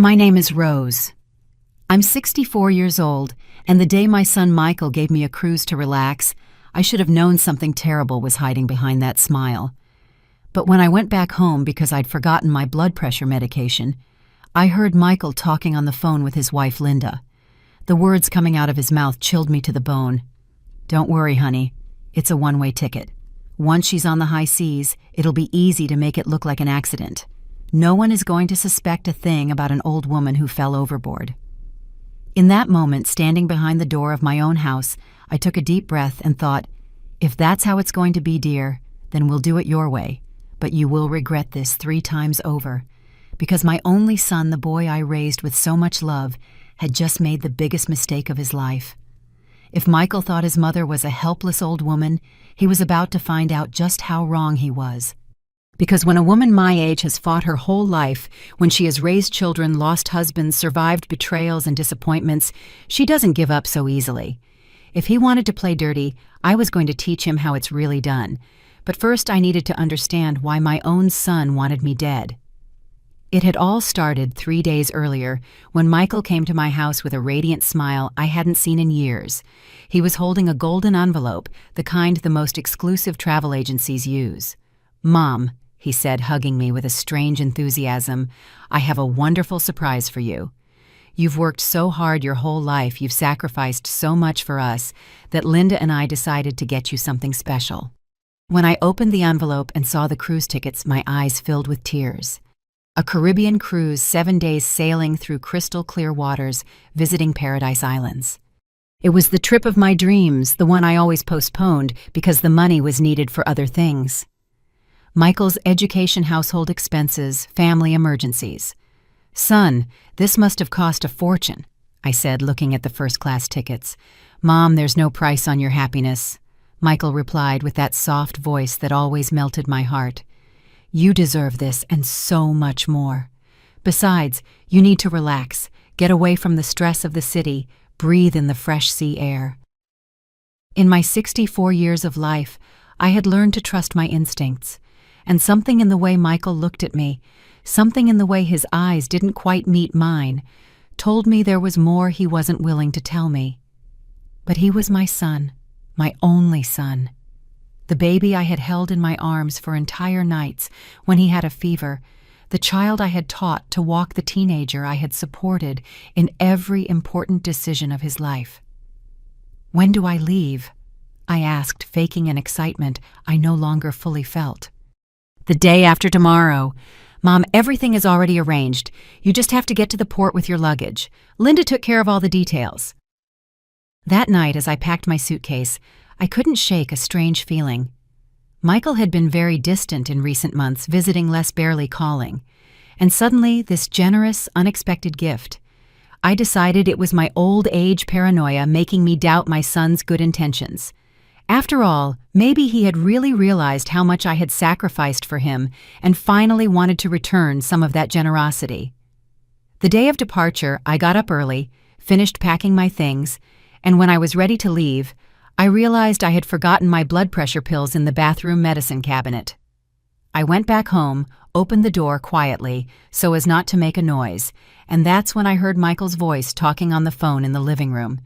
My name is Rose. I'm 64 years old, and the day my son Michael gave me a cruise to relax, I should have known something terrible was hiding behind that smile. But when I went back home because I'd forgotten my blood pressure medication, I heard Michael talking on the phone with his wife Linda. The words coming out of his mouth chilled me to the bone. "Don't worry, honey. It's a one-way ticket. Once she's on the high seas, it'll be easy to make it look like an accident. No one is going to suspect a thing about an old woman who fell overboard." In that moment, standing behind the door of my own house, I took a deep breath and thought, if that's how it's going to be, dear, then we'll do it your way. But you will regret this 3 times over. Because my only son, the boy I raised with so much love, had just made the biggest mistake of his life. If Michael thought his mother was a helpless old woman, he was about to find out just how wrong he was. Because when a woman my age has fought her whole life, when she has raised children, lost husbands, survived betrayals and disappointments, she doesn't give up so easily. If he wanted to play dirty, I was going to teach him how it's really done. But first I needed to understand why my own son wanted me dead. It had all started 3 days earlier when Michael came to my house with a radiant smile I hadn't seen in years. He was holding a golden envelope, the kind the most exclusive travel agencies use. "Mom," he said, hugging me with a strange enthusiasm, "I have a wonderful surprise for you. You've worked so hard your whole life, you've sacrificed so much for us, that Linda and I decided to get you something special." When I opened the envelope and saw the cruise tickets, my eyes filled with tears. A Caribbean cruise, 7 days sailing through crystal clear waters, visiting Paradise Islands. It was the trip of my dreams, the one I always postponed because the money was needed for other things. Michael's education, household expenses, family emergencies. "Son, this must have cost a fortune," I said, looking at the first-class tickets. "Mom, there's no price on your happiness," Michael replied with that soft voice that always melted my heart. "You deserve this and so much more. Besides, you need to relax, get away from the stress of the city, breathe in the fresh sea air." In my 64 years of life, I had learned to trust my instincts. And something in the way Michael looked at me, something in the way his eyes didn't quite meet mine, told me there was more he wasn't willing to tell me. But he was my son, my only son. The baby I had held in my arms for entire nights when he had a fever, the child I had taught to walk the teenager I had supported in every important decision of his life. "When do I leave?" I asked, faking an excitement I no longer fully felt. "The day after tomorrow. Mom, everything is already arranged. You just have to get to the port with your luggage. Linda took care of all the details." That night, as I packed my suitcase, I couldn't shake a strange feeling. Michael had been very distant in recent months, visiting less, barely calling. And suddenly, this generous, unexpected gift. I decided it was my old age paranoia making me doubt my son's good intentions. After all, maybe he had really realized how much I had sacrificed for him and finally wanted to return some of that generosity. The day of departure, I got up early, finished packing my things, and when I was ready to leave, I realized I had forgotten my blood pressure pills in the bathroom medicine cabinet. I went back home, opened the door quietly so as not to make a noise, and that's when I heard Michael's voice talking on the phone in the living room.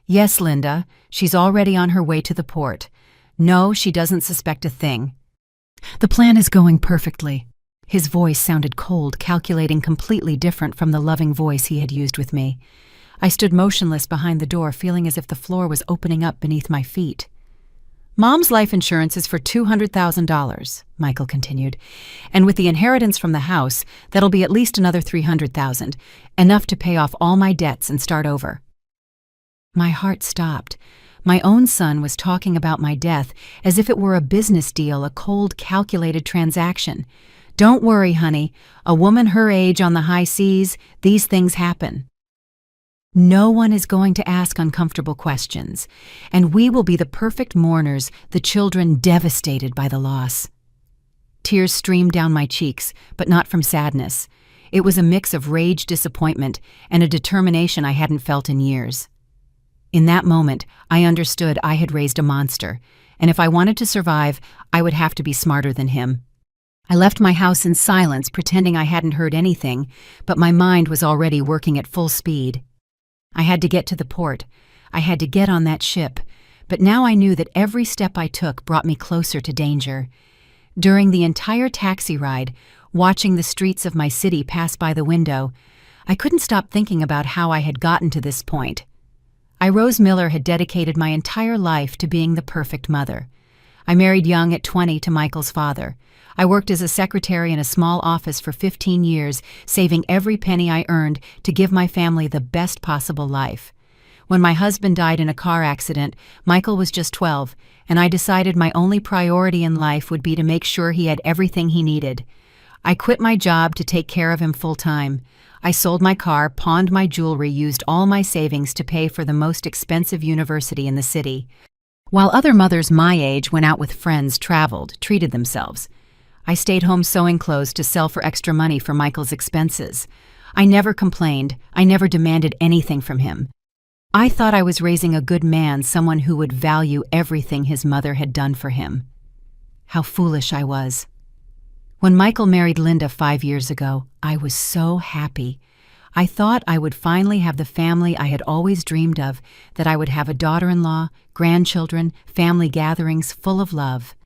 "Yes, Linda, she's already on her way to the port. No, she doesn't suspect a thing. The plan is going perfectly." His voice sounded cold, calculating, completely different from the loving voice he had used with me. I stood motionless behind the door, feeling as if the floor was opening up beneath my feet. "Mom's life insurance is for $200,000, Michael continued. "And with the inheritance from the house, that'll be at least another $300,000, enough to pay off all my debts and start over." My heart stopped. My own son was talking about my death as if it were a business deal, a cold, calculated transaction. "Don't worry, honey. A woman her age on the high seas, these things happen. No one is going to ask uncomfortable questions, and we will be the perfect mourners, the children devastated by the loss." Tears streamed down my cheeks, but not from sadness. It was a mix of rage, disappointment, and a determination I hadn't felt in years. In that moment, I understood I had raised a monster, and if I wanted to survive, I would have to be smarter than him. I left my house in silence, pretending I hadn't heard anything, but my mind was already working at full speed. I had to get to the port. I had to get on that ship, but now I knew that every step I took brought me closer to danger. During the entire taxi ride, watching the streets of my city pass by the window, I couldn't stop thinking about how I had gotten to this point. Rose Miller had dedicated my entire life to being the perfect mother. I married young at 20 to Michael's father. I worked as a secretary in a small office for 15 years, saving every penny I earned to give my family the best possible life. When my husband died in a car accident, Michael was just 12, and I decided my only priority in life would be to make sure he had everything he needed. I quit my job to take care of him full-time. I sold my car, pawned my jewelry, used all my savings to pay for the most expensive university in the city. While other mothers my age went out with friends, traveled, treated themselves, I stayed home sewing clothes to sell for extra money for Michael's expenses. I never complained. I never demanded anything from him. I thought I was raising a good man, someone who would value everything his mother had done for him. How foolish I was. When Michael married Linda 5 years ago, I was so happy. I thought I would finally have the family I had always dreamed of, that I would have a daughter-in-law, grandchildren, family gatherings full of love.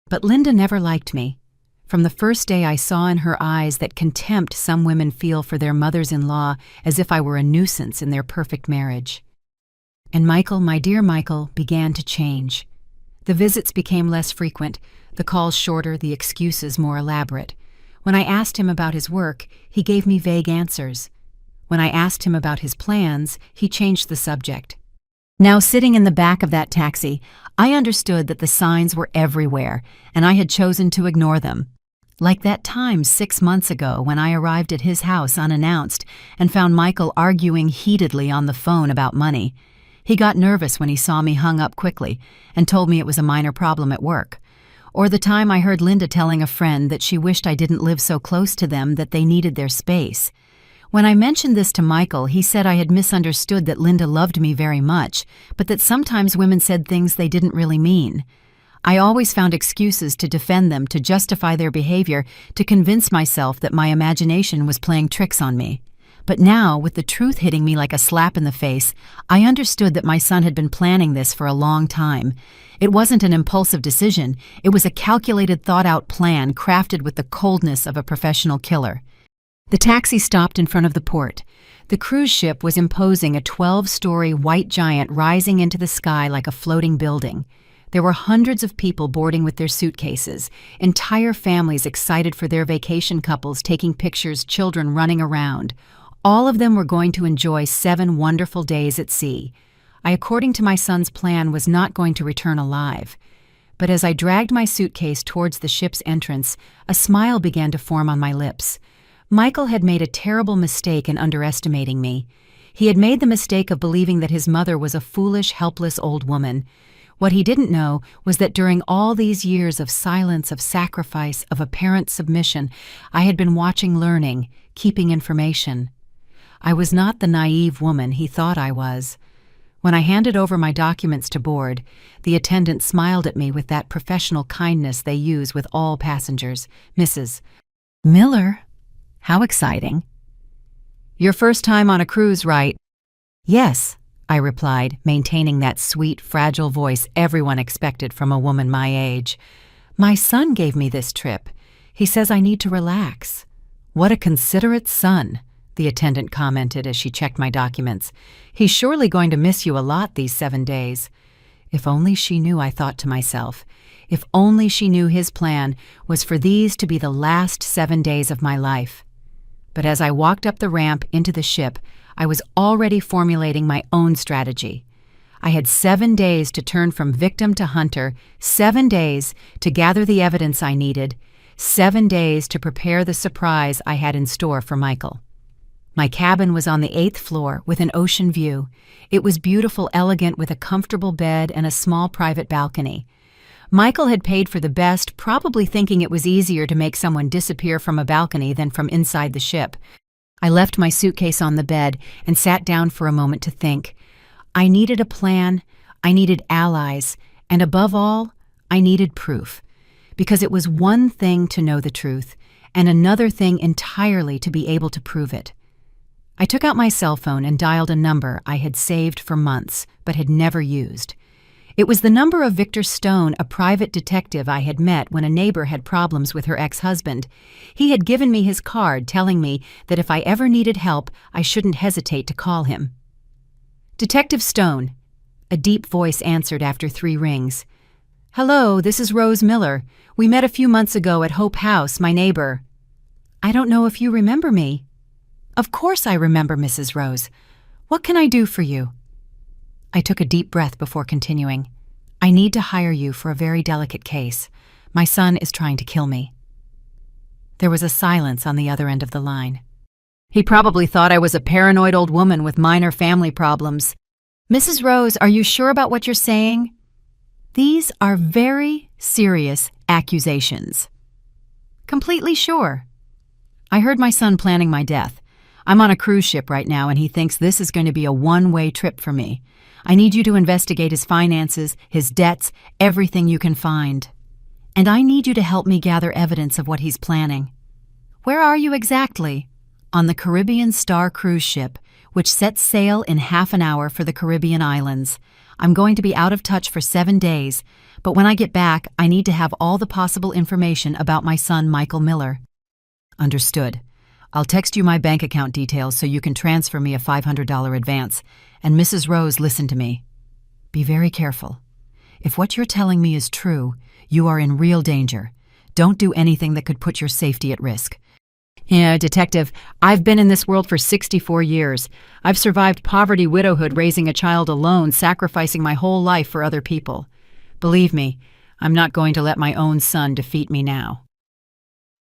But Linda never liked me. From the first day I saw in her eyes that contempt some women feel for their mothers-in-law, as if I were a nuisance in their perfect marriage. And Michael, my dear Michael, began to change. The visits became less frequent, the calls shorter, the excuses more elaborate. When I asked him about his work, he gave me vague answers. When I asked him about his plans, he changed the subject. Now, sitting in the back of that taxi, I understood that the signs were everywhere, and I had chosen to ignore them. Like that time 6 months ago when I arrived at his house unannounced and found Michael arguing heatedly on the phone about money. He got nervous when he saw me, hung up quickly, and told me it was a minor problem at work. Or the time I heard Linda telling a friend that she wished I didn't live so close to them, that they needed their space. When I mentioned this to Michael, he said I had misunderstood, that Linda loved me very much, but that sometimes women said things they didn't really mean. I always found excuses to defend them, to justify their behavior, to convince myself that my imagination was playing tricks on me. But now, with the truth hitting me like a slap in the face, I understood that my son had been planning this for a long time. It wasn't an impulsive decision. It was a calculated, thought-out plan crafted with the coldness of a professional killer. The taxi stopped in front of the port. The cruise ship was imposing, a 12-story white giant rising into the sky like a floating building. There were hundreds of people boarding with their suitcases, entire families excited for their vacation, couples taking pictures, children running around. All of them were going to enjoy 7 wonderful days at sea. I, according to my son's plan, was not going to return alive. But as I dragged my suitcase towards the ship's entrance, a smile began to form on my lips. Michael had made a terrible mistake in underestimating me. He had made the mistake of believing that his mother was a foolish, helpless old woman. What he didn't know was that during all these years of silence, of sacrifice, of apparent submission, I had been watching, learning, keeping information. I was not the naive woman he thought I was. When I handed over my documents to board, the attendant smiled at me with that professional kindness they use with all passengers. "Mrs. Miller, how exciting. Your first time on a cruise, right?" "Yes," I replied, maintaining that sweet, fragile voice everyone expected from a woman my age. "My son gave me this trip. He says I need to relax." "What a considerate son," the attendant commented as she checked my documents. "He's surely going to miss you a lot these 7 days." If only she knew, I thought to myself. If only she knew his plan was for these to be the last 7 days of my life. But as I walked up the ramp into the ship, I was already formulating my own strategy. I had 7 days to turn from victim to hunter, 7 days to gather the evidence I needed, 7 days to prepare the surprise I had in store for Michael. My cabin was on the 8th floor with an ocean view. It was beautiful, elegant, with a comfortable bed and a small private balcony. Michael had paid for the best, probably thinking it was easier to make someone disappear from a balcony than from inside the ship. I left my suitcase on the bed and sat down for a moment to think. I needed a plan, I needed allies, and above all, I needed proof. because it was one thing to know the truth and another thing entirely to be able to prove it. I took out my cell phone and dialed a number I had saved for months but had never used. It was the number of Victor Stone, a private detective I had met when a neighbor had problems with her ex-husband. He had given me his card telling me that if I ever needed help, I shouldn't hesitate to call him. "Detective Stone," a deep voice answered after 3 rings. "Hello, this is Rose Miller. We met a few months ago at Hope House, my neighbor." "I don't know if you remember me." "Of course I remember, Mrs. Rose. What can I do for you?" I took a deep breath before continuing. "I need to hire you for a very delicate case. My son is trying to kill me." There was a silence on the other end of the line. He probably thought I was a paranoid old woman with minor family problems. "Mrs. Rose, are you sure about what you're saying? These are very serious accusations." "Completely sure. I heard my son planning my death. I'm on a cruise ship right now and he thinks this is going to be a one-way trip for me. I need you to investigate his finances, his debts, everything you can find. And I need you to help me gather evidence of what he's planning." "Where are you exactly?" "On the Caribbean Star cruise ship, which sets sail in half an hour for the Caribbean islands. I'm going to be out of touch for 7 days, but when I get back, I need to have all the possible information about my son, Michael Miller." "Understood. I'll text you my bank account details so you can transfer me a $500 advance. And Mrs. Rose, listen to me. Be very careful. If what you're telling me is true, you are in real danger. Don't do anything that could put your safety at risk." "Yeah, Detective, I've been in this world for 64 years. I've survived poverty, widowhood, raising a child alone, sacrificing my whole life for other people. Believe me, I'm not going to let my own son defeat me now."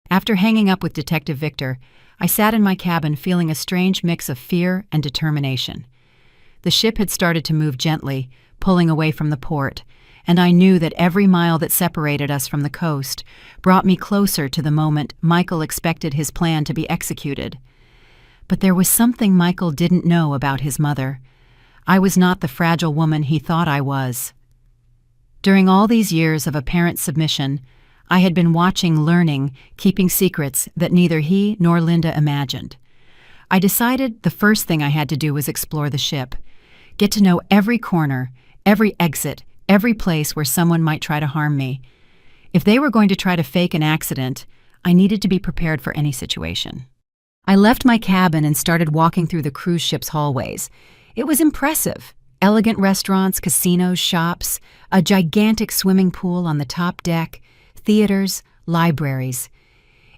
After hanging up with Detective Victor, I sat in my cabin feeling a strange mix of fear and determination. The ship had started to move gently, pulling away from the port, and I knew that every mile that separated us from the coast brought me closer to the moment Michael expected his plan to be executed. But there was something Michael didn't know about his mother. I was not the fragile woman he thought I was. During all these years of apparent submission, I had been watching, learning, keeping secrets that neither he nor Linda imagined. I decided the first thing I had to do was explore the ship, get to know every corner, every exit, every place where someone might try to harm me. If they were going to try to fake an accident, I needed to be prepared for any situation. I left my cabin and started walking through the cruise ship's hallways. It was impressive. Elegant restaurants, casinos, shops, a gigantic swimming pool on the top deck, theaters, libraries.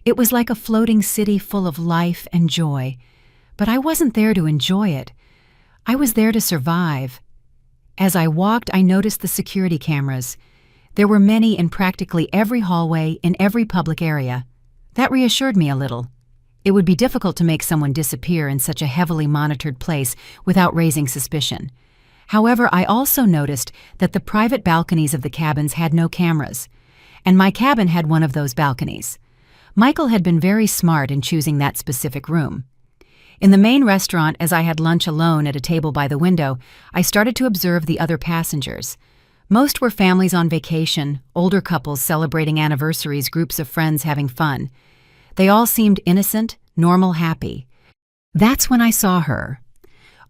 It was like a floating city full of life and joy. But I wasn't there to enjoy it. I was there to survive. As I walked, I noticed the security cameras. There were many in practically every hallway, in every public area. That reassured me a little. It would be difficult to make someone disappear in such a heavily monitored place without raising suspicion. However, I also noticed that the private balconies of the cabins had no cameras, and my cabin had one of those balconies. Michael had been very smart in choosing that specific room. In the main restaurant, as I had lunch alone at a table by the window, I started to observe the other passengers. Most were families on vacation, older couples celebrating anniversaries, groups of friends having fun. They all seemed innocent, normal, happy. That's when I saw her.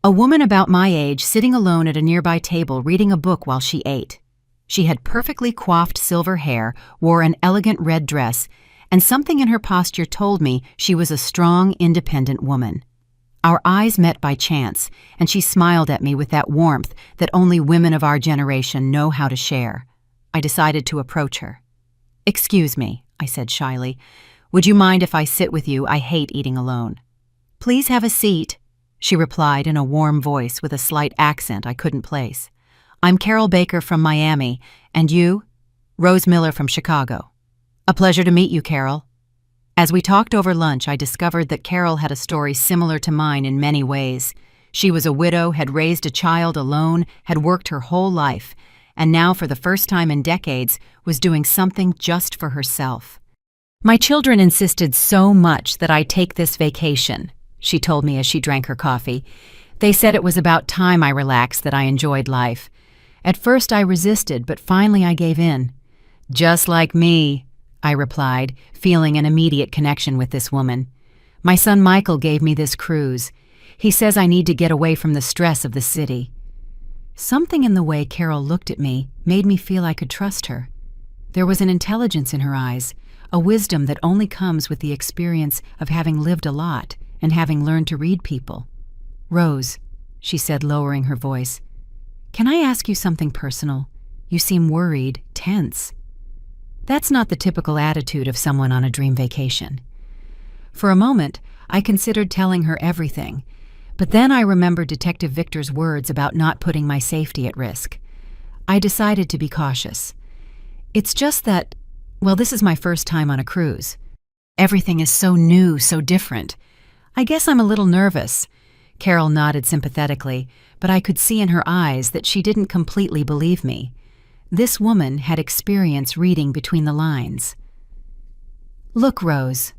A woman about my age sitting alone at a nearby table reading a book while she ate. She had perfectly coiffed silver hair, wore an elegant red dress, and something in her posture told me she was a strong, independent woman. Our eyes met by chance, and she smiled at me with that warmth that only women of our generation know how to share. I decided to approach her. "Excuse me," I said shyly. "Would you mind if I sit with you? I hate eating alone." "Please have a seat," she replied in a warm voice with a slight accent I couldn't place. "I'm Carol Baker from Miami, and you?" "Rose Miller from Chicago." "A pleasure to meet you, Carol." As we talked over lunch, I discovered that Carol had a story similar to mine in many ways. She was a widow, had raised a child alone, had worked her whole life, and now for the first time in decades was doing something just for herself. "My children insisted so much that I take this vacation," she told me as she drank her coffee. "They said it was about time I relaxed, that I enjoyed life. At first I resisted, but finally I gave in." "Just like me," I replied, feeling an immediate connection with this woman. My son Michael gave me this cruise. He says I need to get away from the stress of the city. Something in the way Carol looked at me made me feel I could trust her. There was an intelligence in her eyes, a wisdom that only comes with the experience of having lived a lot and having learned to read people. "Rose," she said, lowering her voice, "can I ask you something personal? You seem worried, tense." That's not the typical attitude of someone on a dream vacation. For a moment, I considered telling her everything, but then I remembered Detective Victor's words about not putting my safety at risk. I decided to be cautious. It's just that, well, this is my first time on a cruise. Everything is so new, so different. I guess I'm a little nervous. Carol nodded sympathetically, but I could see in her eyes that she didn't completely believe me. This woman had experience reading between the lines. "Look, Rose,"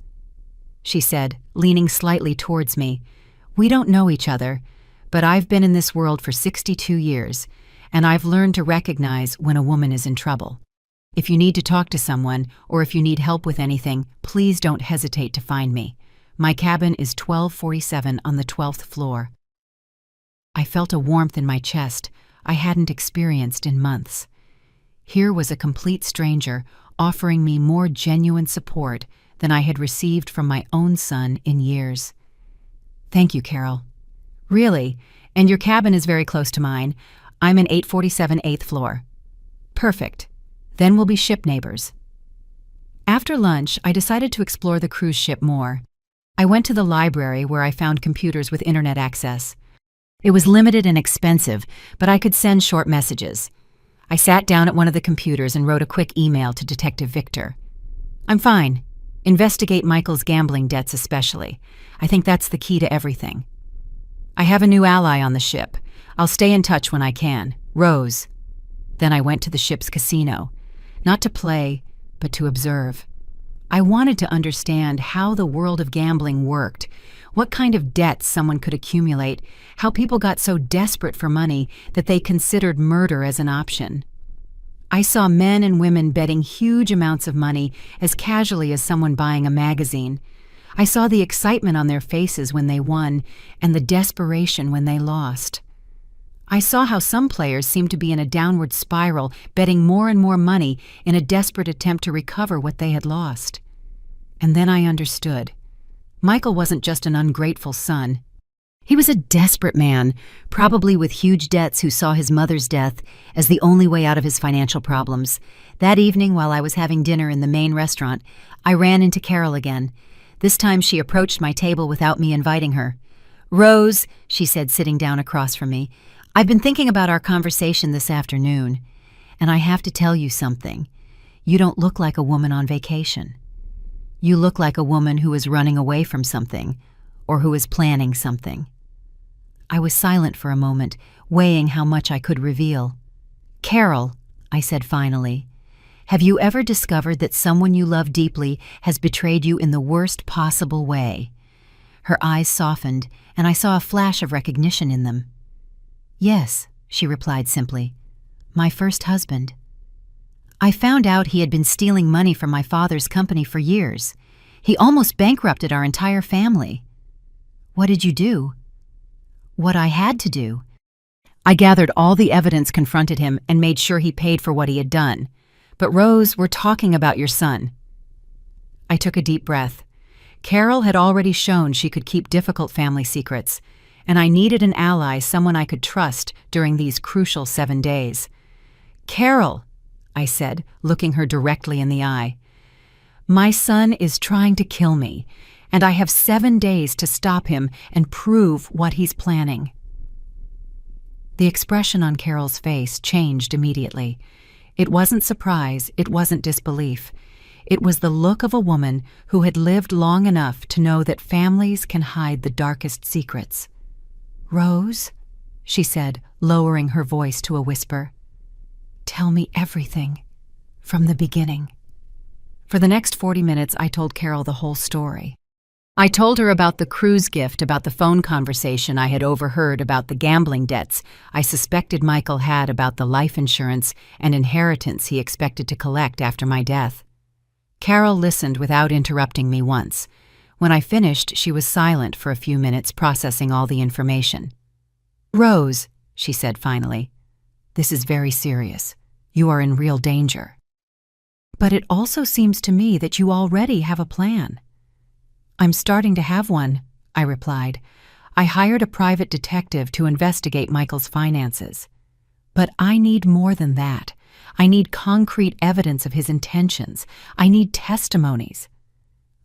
she said, leaning slightly towards me. "We don't know each other, but I've been in this world for 62 years, and I've learned to recognize when a woman is in trouble. If you need to talk to someone, or if you need help with anything, please don't hesitate to find me. My cabin is 1247 on the 12th floor." I felt a warmth in my chest I hadn't experienced in months. Here was a complete stranger offering me more genuine support than I had received from my own son in years. "Thank you, Carol." "Really? And your cabin is very close to mine. I'm in 847 8th floor." "Perfect. Then we'll be ship neighbors." After lunch, I decided to explore the cruise ship more. I went to the library where I found computers with internet access. It was limited and expensive, but I could send short messages. I sat down at one of the computers and wrote a quick email to Detective Victor. "I'm fine. Investigate Michael's gambling debts especially. I think that's the key to everything. I have a new ally on the ship. I'll stay in touch when I can. Rose." Then I went to the ship's casino, not to play, but to observe. I wanted to understand how the world of gambling worked, what kind of debts someone could accumulate, how people got so desperate for money that they considered murder as an option. I saw men and women betting huge amounts of money as casually as someone buying a magazine. I saw the excitement on their faces when they won and the desperation when they lost. I saw how some players seemed to be in a downward spiral, betting more and more money in a desperate attempt to recover what they had lost. And then I understood. Michael wasn't just an ungrateful son. He was a desperate man, probably with huge debts, who saw his mother's death as the only way out of his financial problems. That evening, while I was having dinner in the main restaurant, I ran into Carol again. This time she approached my table without me inviting her. "Rose," she said, sitting down across from me, "I've been thinking about our conversation this afternoon, and I have to tell you something. You don't look like a woman on vacation. You look like a woman who is running away from something, or who is planning something." I was silent for a moment, weighing how much I could reveal. "Carol," I said finally, "have you ever discovered that someone you love deeply has betrayed you in the worst possible way?" Her eyes softened, and I saw a flash of recognition in them. "Yes," she replied simply. "My first husband. I found out he had been stealing money from my father's company for years. He almost bankrupted our entire family." "What did you do?" "What I had to do. I gathered all the evidence, confronted him, and made sure he paid for what he had done. But Rose, we're talking about your son." I took a deep breath. Carol had already shown she could keep difficult family secrets, and I needed an ally, someone I could trust during these crucial 7 days. "Carol," I said, looking her directly in the eye, "my son is trying to kill me, and I have 7 days to stop him and prove what he's planning." The expression on Carol's face changed immediately. It wasn't surprise, it wasn't disbelief. It was the look of a woman who had lived long enough to know that families can hide the darkest secrets. "Rose," she said, lowering her voice to a whisper, "tell me everything, from the beginning." For the next 40 minutes, I told Carol the whole story. I told her about the cruise gift, about the phone conversation I had overheard about the gambling debts I suspected Michael had, about the life insurance and inheritance he expected to collect after my death. Carol listened without interrupting me once. When I finished, she was silent for a few minutes, processing all the information. "Rose," she said finally, "this is very serious. You are in real danger." "But it also seems to me that you already have a plan." "I'm starting to have one," I replied. "I hired a private detective to investigate Michael's finances. But I need more than that. I need concrete evidence of his intentions. I need testimonies.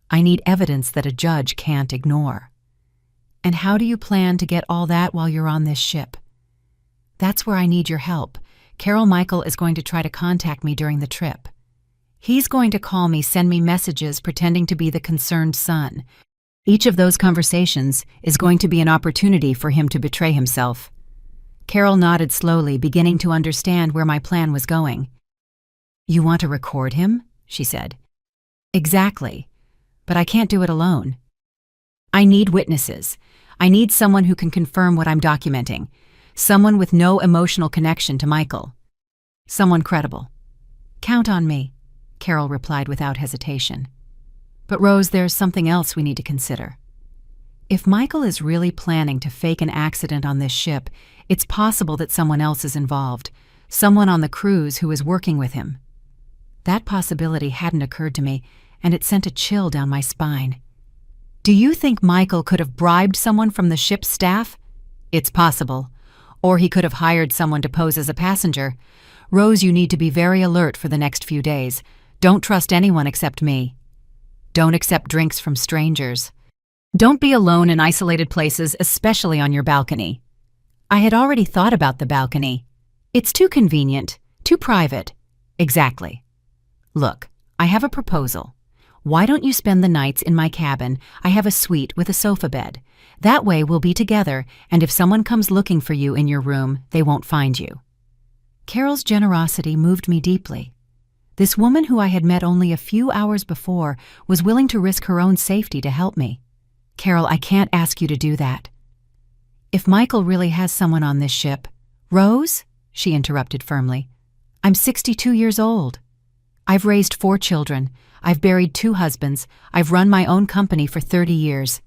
I need evidence that a judge can't ignore." "And how do you plan to get all that while you're on this ship?" "That's where I need your help. Carol Michael is going to try to contact me during the trip. He's going to call me, send me messages pretending to be the concerned son. Each of those conversations is going to be an opportunity for him to betray himself." Carol nodded slowly, beginning to understand where my plan was going. "You want to record him?" she said. "Exactly. But I can't do it alone. I need witnesses. I need someone who can confirm what I'm documenting. Someone with no emotional connection to Michael. Someone credible." "Count on me," Carol replied without hesitation. "But Rose, there's something else we need to consider. If Michael is really planning to fake an accident on this ship, it's possible that someone else is involved, someone on the cruise who is working with him." That possibility hadn't occurred to me, and it sent a chill down my spine. "Do you think Michael could have bribed someone from the ship's staff?" "It's possible. Or he could have hired someone to pose as a passenger. Rose, you need to be very alert for the next few days. Don't trust anyone except me. Don't accept drinks from strangers. Don't be alone in isolated places, especially on your balcony." I had already thought about the balcony. "It's too convenient, too private." "Exactly. Look, I have a proposal. Why don't you spend the nights in my cabin? I have a suite with a sofa bed. That way we'll be together, and if someone comes looking for you in your room, they won't find you." Carol's generosity moved me deeply. This woman who I had met only a few hours before was willing to risk her own safety to help me. "Carol, I can't ask you to do that." "If Michael really has someone on this ship—" "Rose," she interrupted firmly, "I'm 62 years old. I've raised 4 children. I've buried 2 husbands. I've run my own company for 30 years.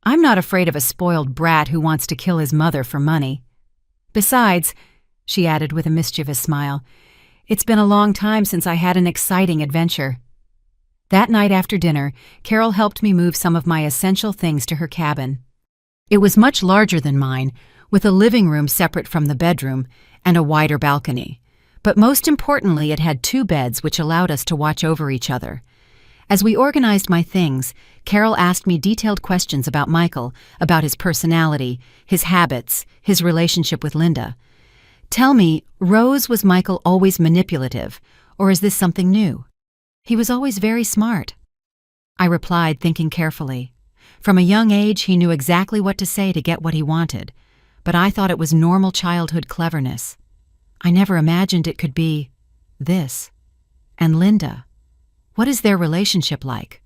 I'm not afraid of a spoiled brat who wants to kill his mother for money. Besides," she added with a mischievous smile, "it's been a long time since I had an exciting adventure." That night after dinner, Carol helped me move some of my essential things to her cabin. It was much larger than mine, with a living room separate from the bedroom and a wider balcony. But most importantly, it had 2 beds which allowed us to watch over each other. As we organized my things, Carol asked me detailed questions about Michael, about his personality, his habits, his relationship with Linda. "Tell me, Rose, was Michael always manipulative, or is this something new?" "He was always very smart," I replied, thinking carefully. From a young age, he knew exactly what to say to get what he wanted, but I thought it was normal childhood cleverness. I never imagined it could be this. And Linda, what is their relationship like?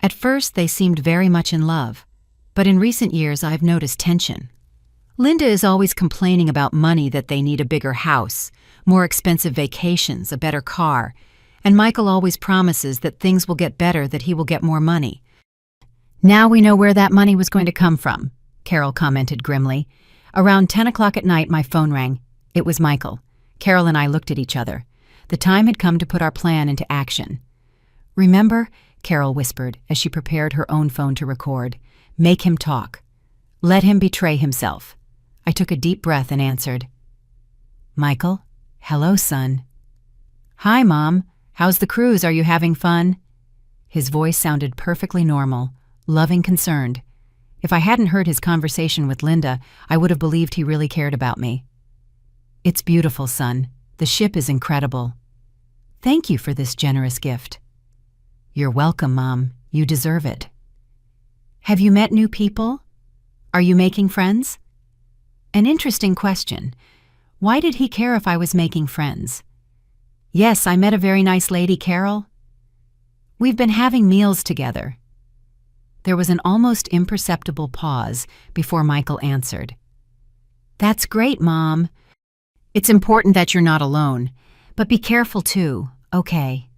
At first, they seemed very much in love, but in recent years, I've noticed tension. Linda is always complaining about money, that they need a bigger house, more expensive vacations, a better car, and Michael always promises that things will get better, that he will get more money. "Now we know where that money was going to come from," Carol commented grimly. Around 10 o'clock at night, my phone rang. It was Michael. Carol and I looked at each other. The time had come to put our plan into action. "Remember," Carol whispered as she prepared her own phone to record, "make him talk. Let him betray himself." I took a deep breath and answered, "Michael, hello, son." "Hi, Mom. How's the cruise? Are you having fun?" His voice sounded perfectly normal, loving, concerned. If I hadn't heard his conversation with Linda, I would have believed he really cared about me. "It's beautiful, son. The ship is incredible. Thank you for this generous gift." "You're welcome, Mom. You deserve it." "Have you met new people? Are you making friends?" An interesting question. Why did he care if I was making friends? "Yes, I met a very nice lady, Carol. We've been having meals together." There was an almost imperceptible pause before Michael answered. "That's great, Mom. It's important that you're not alone, but be careful too, okay?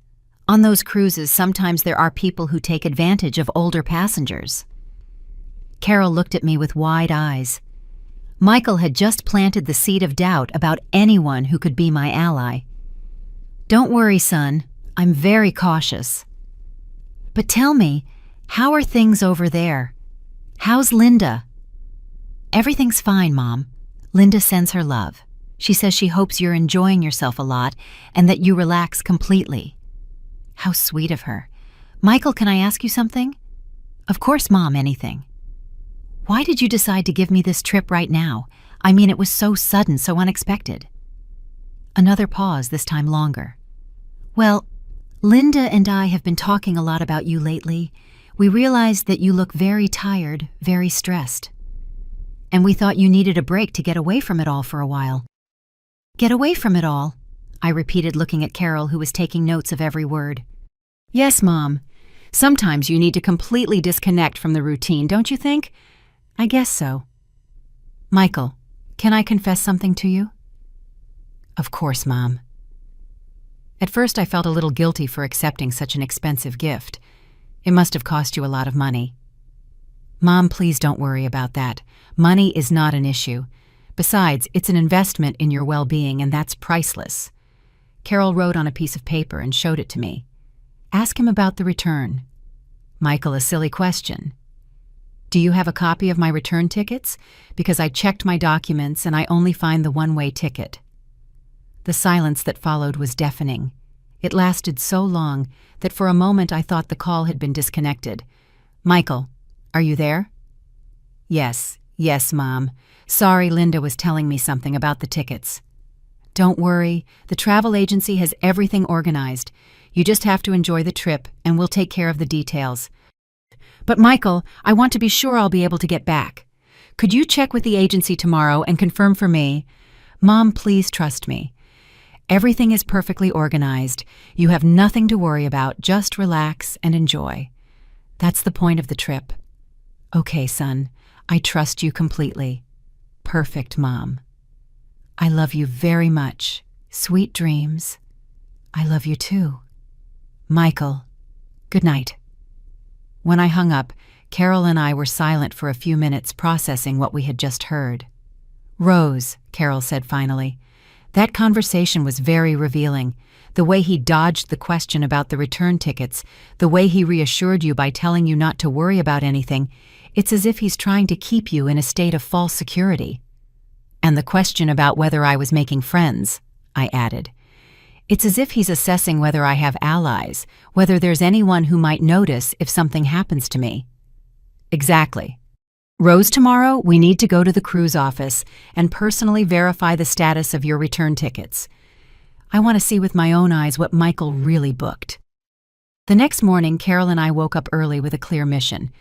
On those cruises, sometimes there are people who take advantage of older passengers. Carol looked at me with wide eyes. Michael had just planted the seed of doubt about anyone who could be my ally. Don't worry, son. I'm very cautious. But tell me, how are things over there? How's Linda? Everything's fine, Mom. Linda sends her love. She says she hopes you're enjoying yourself a lot and that you relax completely. How sweet of her. Michael, can I ask you something? Of course, Mom, anything. Why did you decide to give me this trip right now? I mean, it was so sudden, so unexpected. Another pause, this time longer. Well, Linda and I have been talking a lot about you lately. We realized that you look very tired, very stressed. And we thought you needed a break to get away from it all for a while. Get away from it all, I repeated, looking at Carol, who was taking notes of every word. Yes, Mom. Sometimes you need to completely disconnect from the routine, don't you think? I guess so. Michael, can I confess something to you? Of course, Mom. At first I felt a little guilty for accepting such an expensive gift. It must have cost you a lot of money. Mom, please don't worry about that. Money is not an issue. Besides, it's an investment in your well-being, and that's priceless. Carol wrote on a piece of paper and showed it to me. Ask him about the return. Michael, a silly question. Do you have a copy of my return tickets? Because I checked my documents and I only find the one-way ticket. The silence that followed was deafening. It lasted so long that for a moment I thought the call had been disconnected. Michael, are you there? Yes, Mom. Sorry, Linda was telling me something about the tickets. Don't worry, the travel agency has everything organized. You just have to enjoy the trip and we'll take care of the details. But Michael, I want to be sure I'll be able to get back. Could you check with the agency tomorrow and confirm for me? Mom, please trust me. Everything is perfectly organized. You have nothing to worry about. Just relax and enjoy. That's the point of the trip. Okay, son. I trust you completely. Perfect, Mom. I love you very much. Sweet dreams. I love you too. Michael, good night. When I hung up, Carol and I were silent for a few minutes, processing what we had just heard. Rose, Carol said finally, that conversation was very revealing. The way he dodged the question about the return tickets, the way he reassured you by telling you not to worry about anything, it's as if he's trying to keep you in a state of false security. And the question about whether I was making friends, I added. It's as if he's assessing whether I have allies, whether there's anyone who might notice if something happens to me. Exactly. Rose, tomorrow we need to go to the cruise office and personally verify the status of your return tickets. I want to see with my own eyes what Michael really booked. The next morning, Carol and I woke up early with a clear mission.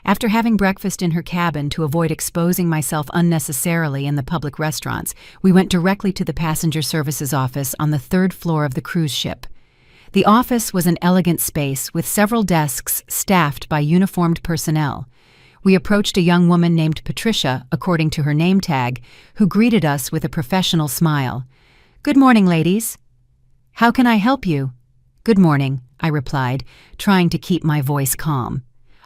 After having breakfast in her cabin to avoid exposing myself unnecessarily in the public restaurants, we went directly to the passenger services office on the 3rd floor of the cruise ship. The office was an elegant space with several desks staffed by uniformed personnel. We approached a young woman named Patricia, according to her name tag, who greeted us with a professional smile. Good morning, ladies. How can I help you? Good morning, I replied, trying to keep my voice calm.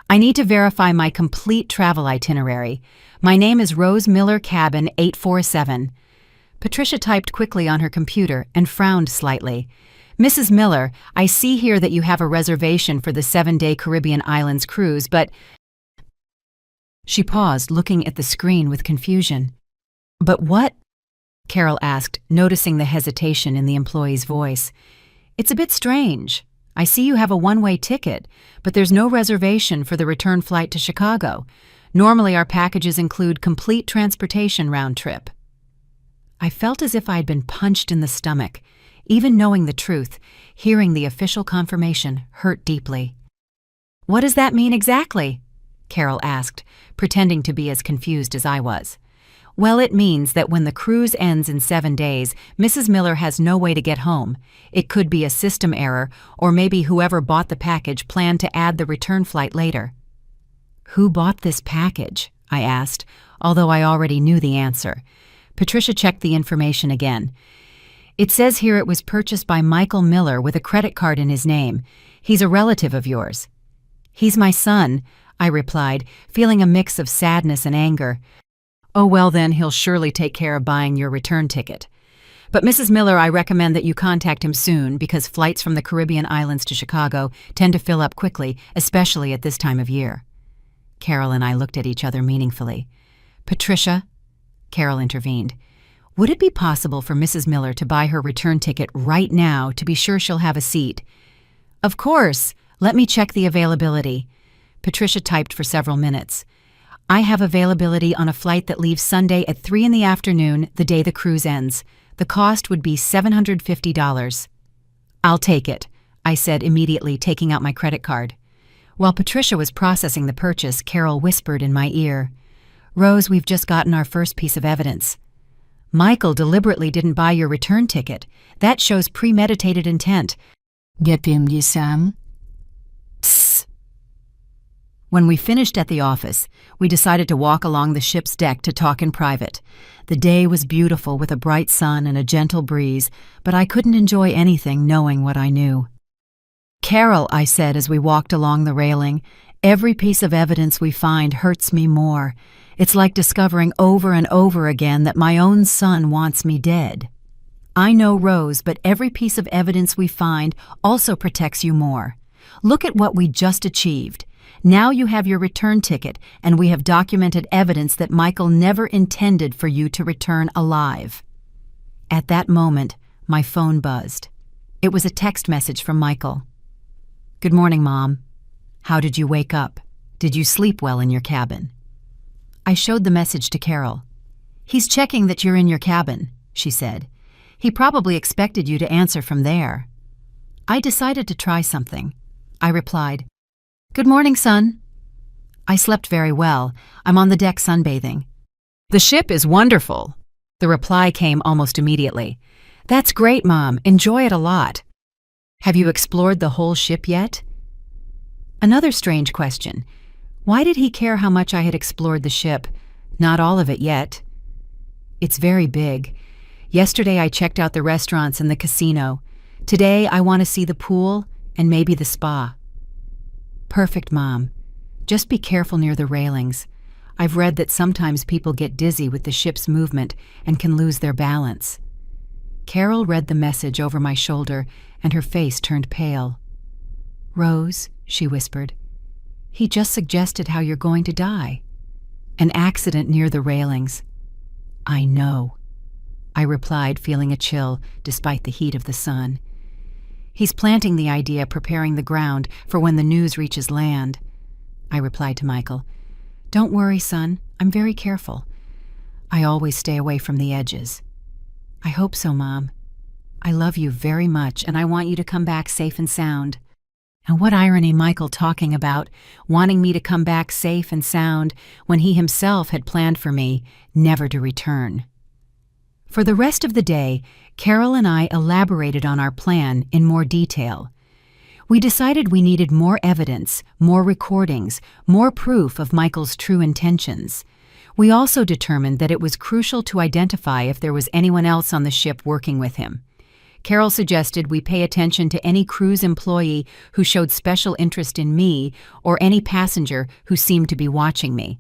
I need to verify my complete travel itinerary. My name is Rose Miller, cabin 847. Patricia typed quickly on her computer and frowned slightly. Mrs. Miller, I see here that you have a reservation for the 7-day Caribbean Islands cruise, but... She paused, looking at the screen with confusion. But what? Carol asked, noticing the hesitation in the employee's voice. It's a bit strange. I see you have a one-way ticket, but there's no reservation for the return flight to Chicago. Normally our packages include complete transportation round trip. I felt as if I had been punched in the stomach. Even knowing the truth, hearing the official confirmation hurt deeply. What does that mean exactly? Carol asked, pretending to be as confused as I was. Well, it means that when the cruise ends in 7 days, Mrs. Miller has no way to get home. It could be a system error, or maybe whoever bought the package planned to add the return flight later. Who bought this package? I asked, although I already knew the answer. Patricia checked the information again. It says here it was purchased by Michael Miller with a credit card in his name. He's a relative of yours." "He's my son," I replied, feeling a mix of sadness and anger. "Oh, well then, he'll surely take care of buying your return ticket. But Mrs. Miller, I recommend that you contact him soon because flights from the Caribbean islands to Chicago tend to fill up quickly, especially at this time of year." Carol and I looked at each other meaningfully. "Patricia," Carol intervened, "would it be possible for Mrs. Miller to buy her return ticket right now to be sure she'll have a seat?" "Of course. Let me check the availability." Patricia typed for several minutes. "I have availability on a flight that leaves Sunday at 3 in the afternoon, the day the cruise ends. The cost would be $750. "I'll take it," I said immediately, taking out my credit card. While Patricia was processing the purchase, Carol whispered in my ear, "Rose, we've just gotten our first piece of evidence. Michael deliberately didn't buy your return ticket. That shows premeditated intent." "Get him, Sam." Tss. When we finished at the office, we decided to walk along the ship's deck to talk in private. The day was beautiful with a bright sun and a gentle breeze, but I couldn't enjoy anything knowing what I knew. "Carol," I said as we walked along the railing, "every piece of evidence we find hurts me more. It's like discovering over and over again that my own son wants me dead. I know, Rose, but every piece of evidence we find also protects you more. Look at what we just achieved. Now you have your return ticket, and we have documented evidence that Michael never intended for you to return alive." At that moment, my phone buzzed. It was a text message from Michael. "Good morning, Mom. How did you wake up? Did you sleep well in your cabin?" I showed the message to Carol. "He's checking that you're in your cabin," she said. "He probably expected you to answer from there." I decided to try something. I replied, "Good morning, son. I slept very well. I'm on the deck sunbathing." "The ship is wonderful." The reply came almost immediately. "That's great, Mom. Enjoy it a lot." "Have you explored the whole ship yet?" Another strange question. Why did he care how much I had explored the ship? Not all of it yet. "It's very big. Yesterday I checked out the restaurants and the casino. Today I want to see the pool and maybe the spa." "Perfect, Mom. Just be careful near the railings. I've read that sometimes people get dizzy with the ship's movement and can lose their balance." Carol read the message over my shoulder, and her face turned pale. "Rose," she whispered, "he just suggested how you're going to die. An accident near the railings." "I know," I replied, feeling a chill despite the heat of the sun. "He's planting the idea, preparing the ground for when the news reaches land," I replied to Michael. "Don't worry, son. I'm very careful. I always stay away from the edges." "I hope so, Mom. I love you very much, and I want you to come back safe and sound." And what irony Michael talking about, wanting me to come back safe and sound when he himself had planned for me never to return. For the rest of the day, Carol and I elaborated on our plan in more detail. We decided we needed more evidence, more recordings, more proof of Michael's true intentions. We also determined that it was crucial to identify if there was anyone else on the ship working with him. Carol suggested we pay attention to any cruise employee who showed special interest in me or any passenger who seemed to be watching me.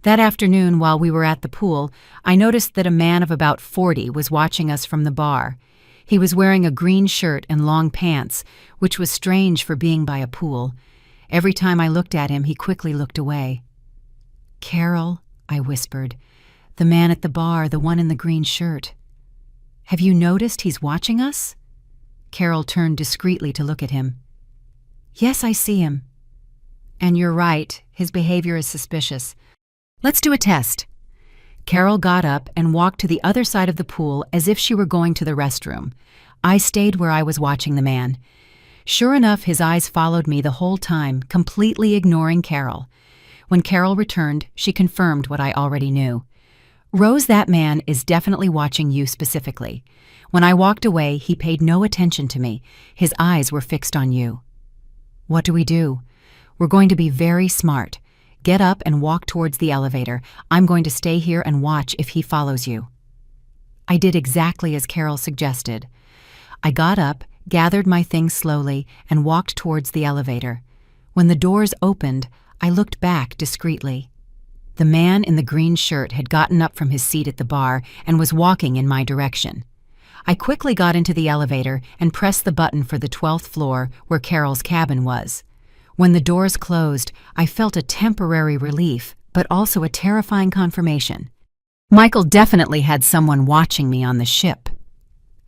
That afternoon, while we were at the pool, I noticed that a man of about 40 was watching us from the bar. He was wearing a green shirt and long pants, which was strange for being by a pool. Every time I looked at him, he quickly looked away. "Carol," I whispered, "the man at the bar, the one in the green shirt. Have you noticed he's watching us?" Carol turned discreetly to look at him. "Yes, I see him." "And you're right, his behavior is suspicious. Let's do a test." Carol got up and walked to the other side of the pool as if she were going to the restroom. I stayed where I was watching the man. Sure enough, his eyes followed me the whole time, completely ignoring Carol. When Carol returned, she confirmed what I already knew. "Rose, that man is definitely watching you specifically. When I walked away, he paid no attention to me. His eyes were fixed on you." "What do we do?" "We're going to be very smart. Get up and walk towards the elevator. I'm going to stay here and watch if he follows you." I did exactly as Carol suggested. I got up, gathered my things slowly, and walked towards the elevator. When the doors opened, I looked back discreetly. The man in the green shirt had gotten up from his seat at the bar and was walking in my direction. I quickly got into the elevator and pressed the button for the 12th floor where Carol's cabin was. When the doors closed, I felt a temporary relief, but also a terrifying confirmation. Michael definitely had someone watching me on the ship.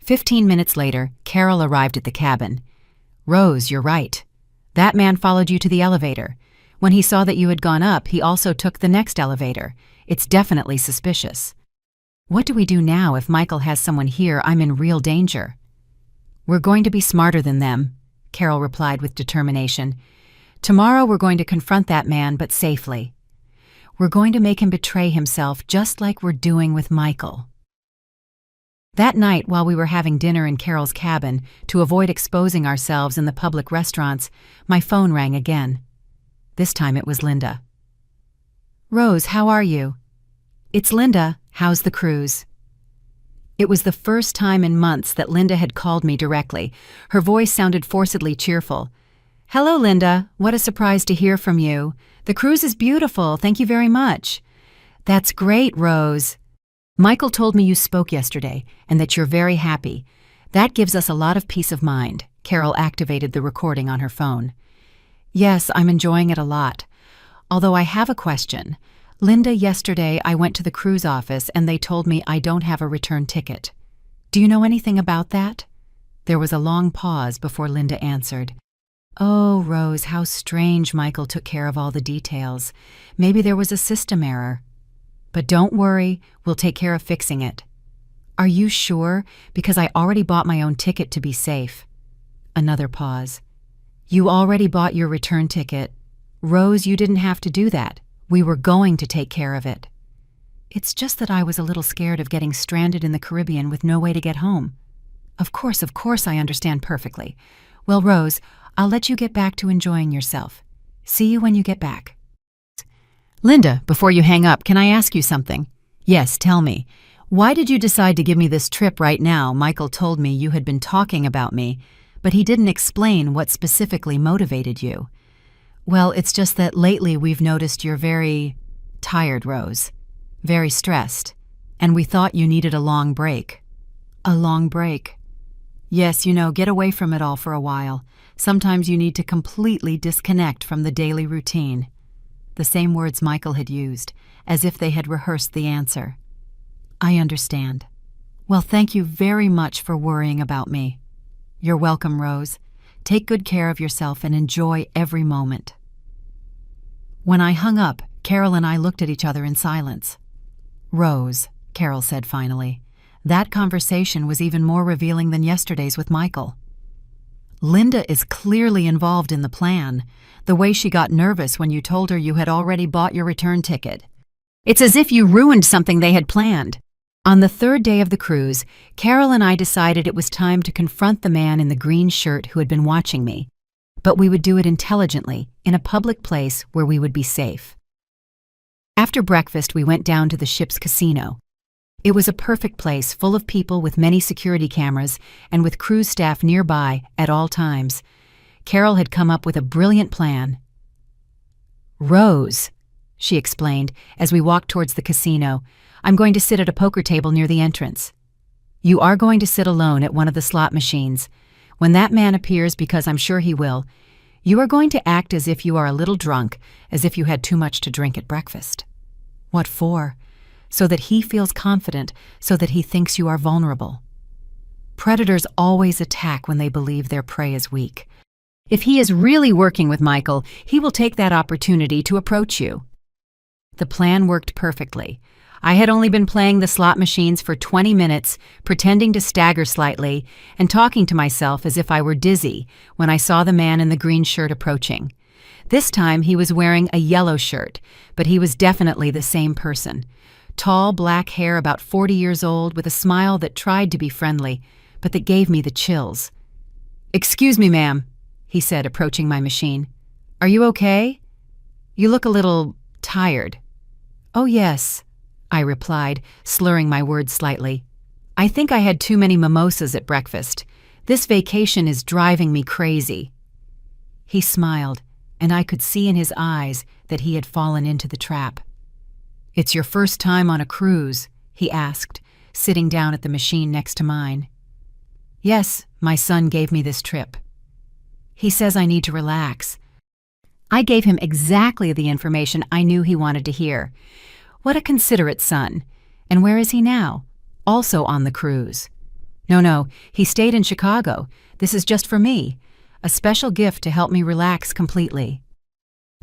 15 minutes later, Carol arrived at the cabin. "Rose, you're right. That man followed you to the elevator. When he saw that you had gone up, he also took the next elevator. It's definitely suspicious." "What do we do now if Michael has someone here? I'm in real danger." "We're going to be smarter than them," Carol replied with determination. "Tomorrow we're going to confront that man, but safely. We're going to make him betray himself just like we're doing with Michael." That night, while we were having dinner in Carol's cabin, to avoid exposing ourselves in the public restaurants, my phone rang again. This time it was Linda. "Rose, how are you?" "It's Linda. How's the cruise?" It was the first time in months that Linda had called me directly. Her voice sounded forcedly cheerful. "Hello, Linda. What a surprise to hear from you. The cruise is beautiful. Thank you very much." "That's great, Rose. Michael told me you spoke yesterday and that you're very happy. That gives us a lot of peace of mind." Carol activated the recording on her phone. "Yes, I'm enjoying it a lot. Although I have a question. Linda, yesterday I went to the cruise office and they told me I don't have a return ticket. Do you know anything about that?" There was a long pause before Linda answered. "Oh, Rose, how strange. Michael took care of all the details. Maybe there was a system error. But don't worry, we'll take care of fixing it." "Are you sure? Because I already bought my own ticket to be safe." Another pause. "You already bought your return ticket. Rose, you didn't have to do that. We were going to take care of it." "It's just that I was a little scared of getting stranded in the Caribbean with no way to get home." Of course, I understand perfectly. Well, Rose, I'll let you get back to enjoying yourself. See you when you get back." "Linda, before you hang up, can I ask you something?" "Yes, tell me. Why did you decide to give me this trip right now? Michael told me you had been talking about me, but he didn't explain what specifically motivated you." "Well, it's just that lately we've noticed you're very tired, Rose. Very stressed. And we thought you needed a long break." "A long break?" "Yes, get away from it all for a while. Sometimes you need to completely disconnect from the daily routine." The same words Michael had used, as if they had rehearsed the answer. "I understand. Well, thank you very much for worrying about me." "You're welcome, Rose. Take good care of yourself and enjoy every moment." When I hung up, Carol and I looked at each other in silence. "Rose," Carol said finally, "that conversation was even more revealing than yesterday's with Michael. Linda is clearly involved in the plan, the way she got nervous when you told her you had already bought your return ticket. It's as if you ruined something they had planned." On the third day of the cruise, Carol and I decided it was time to confront the man in the green shirt who had been watching me, but we would do it intelligently, in a public place where we would be safe. After breakfast, we went down to the ship's casino. It was a perfect place, full of people with many security cameras and with cruise staff nearby at all times. Carol had come up with a brilliant plan. "Rose," she explained as we walked towards the casino, "I'm going to sit at a poker table near the entrance. You are going to sit alone at one of the slot machines. When that man appears, because I'm sure he will, you are going to act as if you are a little drunk, as if you had too much to drink at breakfast." "What for?" "So that he feels confident, so that he thinks you are vulnerable. Predators always attack when they believe their prey is weak. If he is really working with Michael, he will take that opportunity to approach you." The plan worked perfectly. I had only been playing the slot machines for 20 minutes, pretending to stagger slightly and talking to myself as if I were dizzy when I saw the man in the green shirt approaching. This time he was wearing a yellow shirt, but he was definitely the same person. Tall, black hair, about 40 years old, with a smile that tried to be friendly, but that gave me the chills. "Excuse me, ma'am," he said, approaching my machine. "Are you okay? You look a little tired." "Oh, yes," I replied, slurring my words slightly. I think I had too many mimosas at breakfast. This vacation is driving me crazy." He smiled, and I could see in his eyes that he had fallen into the trap. "It's your first time on a cruise?" he asked, sitting down at the machine next to mine. "Yes, my son gave me this trip. He says I need to relax." I gave him exactly the information I knew he wanted to hear. What a considerate son. And where is he now? Also on the cruise. No, he stayed in Chicago. This is just for me. A special gift to help me relax completely."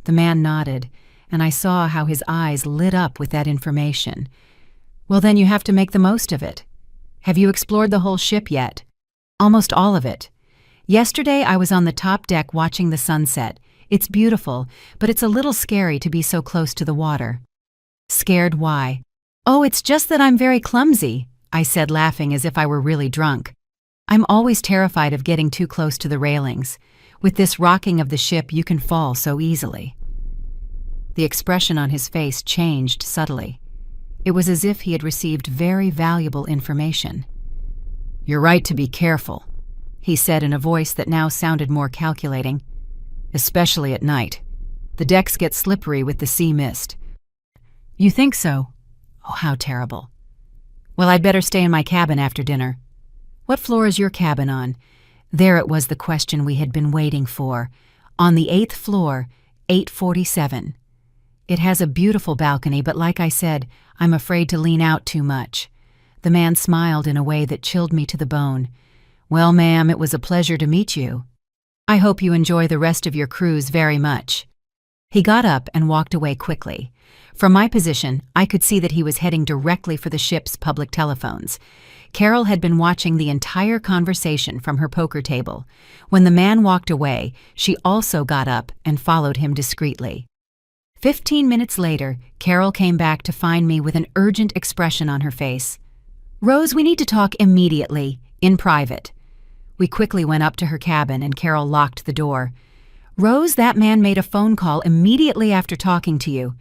The man nodded, and I saw how his eyes lit up with that information. "Well, then you have to make the most of it. Have you explored the whole ship yet?" "Almost all of it. Yesterday I was on the top deck watching the sunset. It's beautiful, but it's a little scary to be so close to the water." "Scared why?" "Oh, it's just that I'm very clumsy," I said, laughing as if I were really drunk. "I'm always terrified of getting too close to the railings. With this rocking of the ship, you can fall so easily." The expression on his face changed subtly. It was as if he had received very valuable information. "You're right to be careful," he said in a voice that now sounded more calculating. "Especially at night. The decks get slippery with the sea mist." "You think so? Oh, how terrible. Well, I'd better stay in my cabin after dinner." "What floor is your cabin on?" There it was, the question we had been waiting for. "On the 8th floor, 847. It has a beautiful balcony, but like I said, I'm afraid to lean out too much." The man smiled in a way that chilled me to the bone. "Well, ma'am, it was a pleasure to meet you. I hope you enjoy the rest of your cruise very much." He got up and walked away quickly. From my position, I could see that he was heading directly for the ship's public telephones. Carol had been watching the entire conversation from her poker table. When the man walked away, she also got up and followed him discreetly. 15 minutes later, Carol came back to find me with an urgent expression on her face. "Rose, we need to talk immediately, in private." We quickly went up to her cabin and Carol locked the door. "Rose, that man made a phone call immediately after talking to you."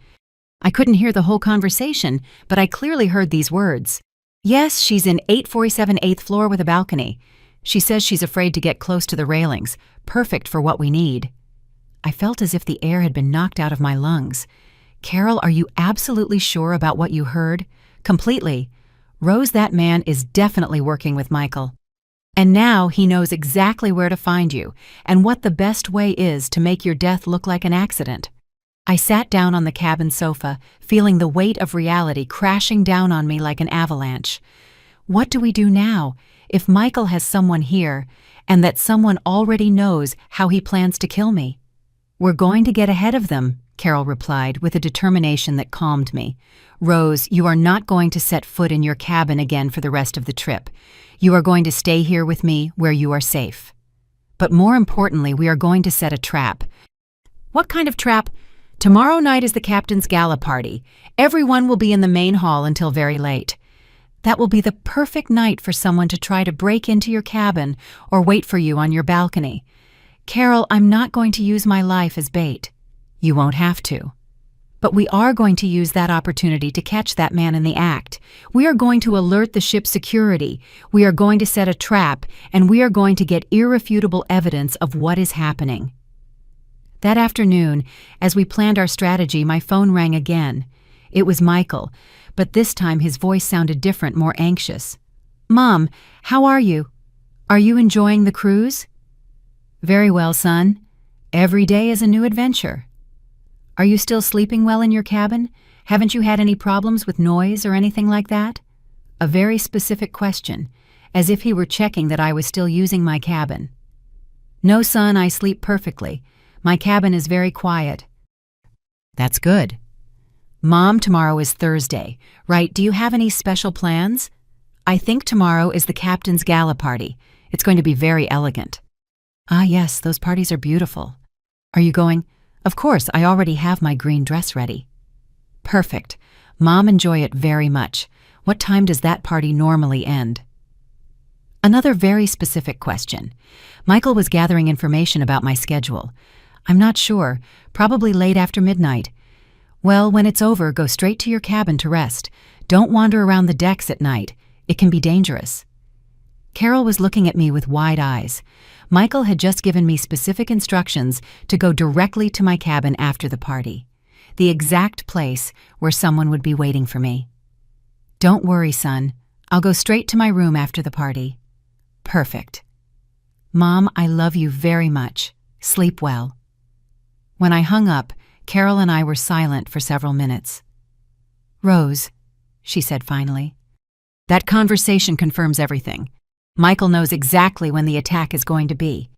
I couldn't hear the whole conversation, but I clearly heard these words. "Yes, she's in 847 8th floor with a balcony. She says she's afraid to get close to the railings. Perfect for what we need." I felt as if the air had been knocked out of my lungs. "Carol, are you absolutely sure about what you heard?" "Completely. Rose, that man is definitely working with Michael. And now he knows exactly where to find you and what the best way is to make your death look like an accident." I sat down on the cabin sofa, feeling the weight of reality crashing down on me like an avalanche. What do we do now if Michael has someone here and that someone already knows how he plans to kill me? "We're going to get ahead of them," Carol replied with a determination that calmed me. "Rose, you are not going to set foot in your cabin again for the rest of the trip. You are going to stay here with me where you are safe. But more importantly, we are going to set a trap." "What kind of trap?" "Tomorrow night is the captain's gala party. Everyone will be in the main hall until very late. That will be the perfect night for someone to try to break into your cabin or wait for you on your balcony. Carol, I'm not going to use my life as bait. You won't have to. But we are going to use that opportunity to catch that man in the act. We are going to alert the ship's security. We are going to set a trap, and we are going to get irrefutable evidence of what is happening." That afternoon, as we planned our strategy, my phone rang again. It was Michael, but this time his voice sounded different, more anxious. "Mom, how are you? Are you enjoying the cruise?" "Very well, son. Every day is a new adventure." "Are you still sleeping well in your cabin? Haven't you had any problems with noise or anything like that?" A very specific question, as if he were checking that I was still using my cabin. "No, son, I sleep perfectly. My cabin is very quiet." "That's good." "Mom, tomorrow is Thursday, right? Do you have any special plans?" "I think tomorrow is the captain's gala party. It's going to be very elegant." "Ah, yes, those parties are beautiful." "Are you going?" "Of course, I already have my green dress ready." "Perfect. Mom, enjoy it very much. What time does that party normally end?" Another very specific question. Michael was gathering information about my schedule. "I'm not sure. Probably late after midnight." "Well, when it's over, go straight to your cabin to rest. Don't wander around the decks at night. It can be dangerous." Carol was looking at me with wide eyes. Michael had just given me specific instructions to go directly to my cabin after the party, the exact place where someone would be waiting for me. "Don't worry, son. I'll go straight to my room after the party." "Perfect." "Mom, I love you very much. Sleep well." When I hung up, Carol and I were silent for several minutes. "Rose," she said finally, "that conversation confirms everything. Michael knows exactly when the attack is going to be.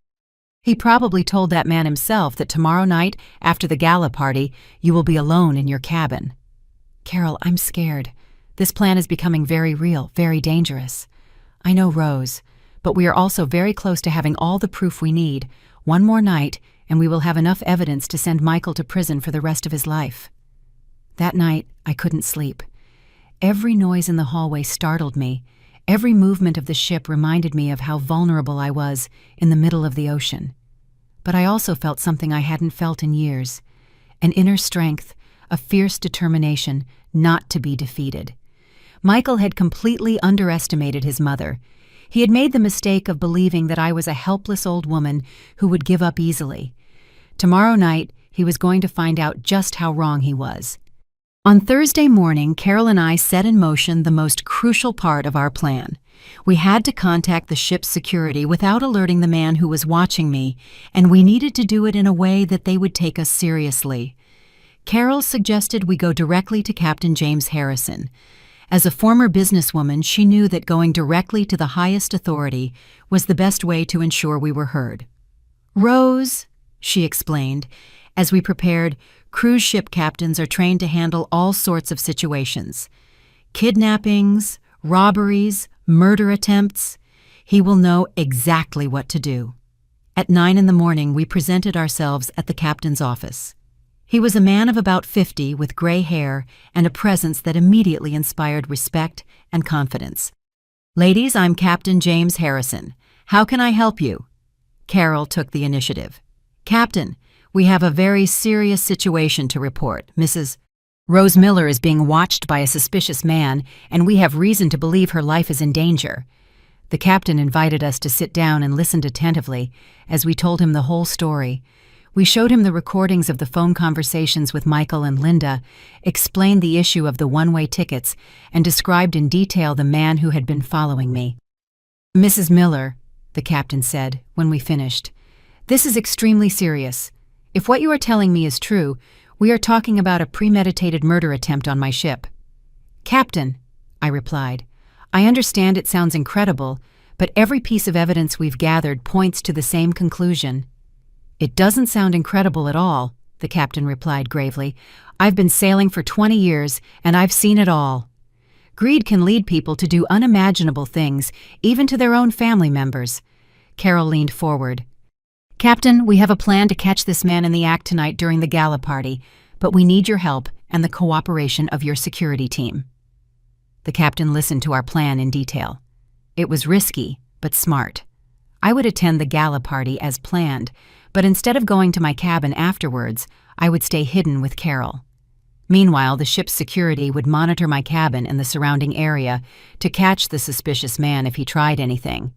He probably told that man himself that tomorrow night, after the gala party, you will be alone in your cabin." "Carol, I'm scared. This plan is becoming very real, very dangerous." "I know, Rose, but we are also very close to having all the proof we need. One more night, and we will have enough evidence to send Michael to prison for the rest of his life." That night, I couldn't sleep. Every noise in the hallway startled me. Every movement of the ship reminded me of how vulnerable I was in the middle of the ocean. But I also felt something I hadn't felt in years, an inner strength, a fierce determination not to be defeated. Michael had completely underestimated his mother. He had made the mistake of believing that I was a helpless old woman who would give up easily. Tomorrow night, he was going to find out just how wrong he was. On Thursday morning, Carol and I set in motion the most crucial part of our plan. We had to contact the ship's security without alerting the man who was watching me, and we needed to do it in a way that they would take us seriously. Carol suggested we go directly to Captain James Harrison. As a former businesswoman, she knew that going directly to the highest authority was the best way to ensure we were heard. "Rose," she explained, as we prepared, "cruise ship captains are trained to handle all sorts of situations. Kidnappings, robberies, murder attempts. He will know exactly what to do." At 9 in the morning, we presented ourselves at the captain's office. He was a man of about 50 with gray hair and a presence that immediately inspired respect and confidence. "Ladies, I'm Captain James Harrison. How can I help you?" Carol took the initiative. "Captain, we have a very serious situation to report. Mrs. Rose Miller is being watched by a suspicious man, and we have reason to believe her life is in danger." The captain invited us to sit down and listened attentively as we told him the whole story. We showed him the recordings of the phone conversations with Michael and Linda, explained the issue of the one-way tickets, and described in detail the man who had been following me. "Mrs. Miller," the captain said when we finished, "this is extremely serious. If what you are telling me is true, we are talking about a premeditated murder attempt on my ship." "Captain," I replied, "I understand it sounds incredible, but every piece of evidence we've gathered points to the same conclusion." "It doesn't sound incredible at all," the captain replied gravely. "I've been sailing for 20 years, and I've seen it all. Greed can lead people to do unimaginable things, even to their own family members." Carol leaned forward. "Captain, we have a plan to catch this man in the act tonight during the gala party, but we need your help and the cooperation of your security team." The captain listened to our plan in detail. It was risky, but smart. I would attend the gala party as planned, but instead of going to my cabin afterwards, I would stay hidden with Carol. Meanwhile, the ship's security would monitor my cabin and the surrounding area to catch the suspicious man if he tried anything.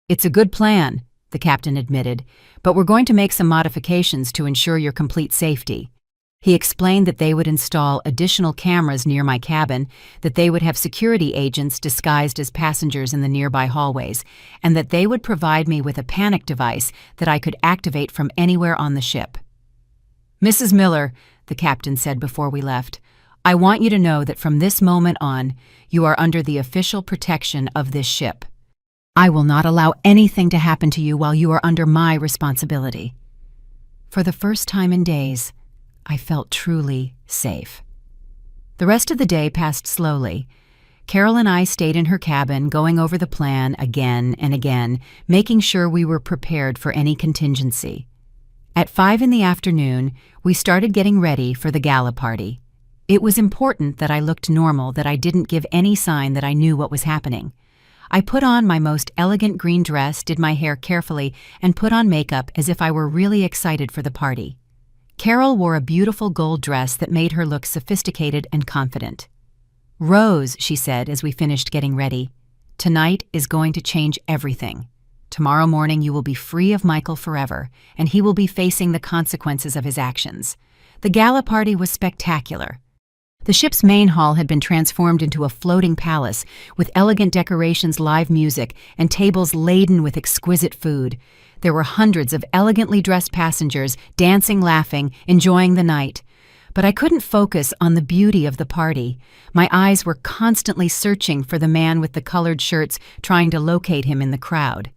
"It's a good plan," the captain admitted, "but we're going to make some modifications to ensure your complete safety." He explained that they would install additional cameras near my cabin, that they would have security agents disguised as passengers in the nearby hallways, and that they would provide me with a panic device that I could activate from anywhere on the ship. "Mrs. Miller," the captain said before we left, "I want you to know that from this moment on, you are under the official protection of this ship. I will not allow anything to happen to you while you are under my responsibility." For the first time in days, I felt truly safe. The rest of the day passed slowly. Carol and I stayed in her cabin, going over the plan again and again, making sure we were prepared for any contingency. At 5 in the afternoon, we started getting ready for the gala party. It was important that I looked normal, that I didn't give any sign that I knew what was happening. I put on my most elegant green dress, did my hair carefully, and put on makeup as if I were really excited for the party. Carol wore a beautiful gold dress that made her look sophisticated and confident. "Rose," she said as we finished getting ready, Tonight is going to change everything. Tomorrow morning you will be free of Michael forever, and he will be facing the consequences of his actions. The gala party was spectacular. The ship's main hall had been transformed into a floating palace with elegant decorations, live music, and tables laden with exquisite food. There were hundreds of elegantly dressed passengers dancing, laughing, enjoying the night. But I couldn't focus on the beauty of the party. My eyes were constantly searching for the man with the colored shirts, trying to locate him in the crowd.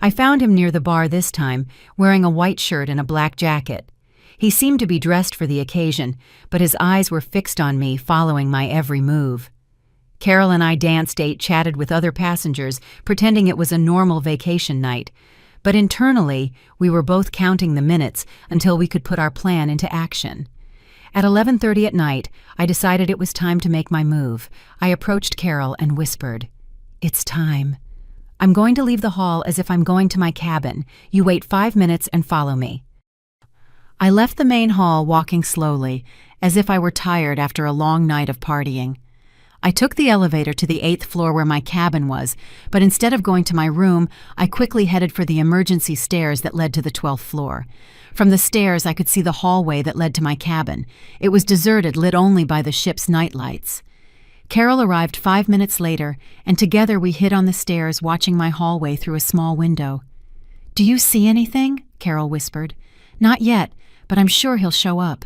I found him near the bar this time, wearing a white shirt and a black jacket. He seemed to be dressed for the occasion, but his eyes were fixed on me, following my every move. Carol and I danced, ate, chatted with other passengers, pretending it was a normal vacation night. But internally, we were both counting the minutes until we could put our plan into action. At 11:30 at night, I decided it was time to make my move. I approached Carol and whispered, "It's time. I'm going to leave the hall as if I'm going to my cabin. You wait 5 minutes and follow me." I left the main hall walking slowly, as if I were tired after a long night of partying. I took the elevator to the 8th floor where my cabin was, but instead of going to my room, I quickly headed for the emergency stairs that led to the 12th floor. From the stairs, I could see the hallway that led to my cabin. It was deserted, lit only by the ship's night lights. Carol arrived 5 minutes later, and together we hid on the stairs, watching my hallway through a small window. "Do you see anything?" Carol whispered. "Not yet, but I'm sure he'll show up."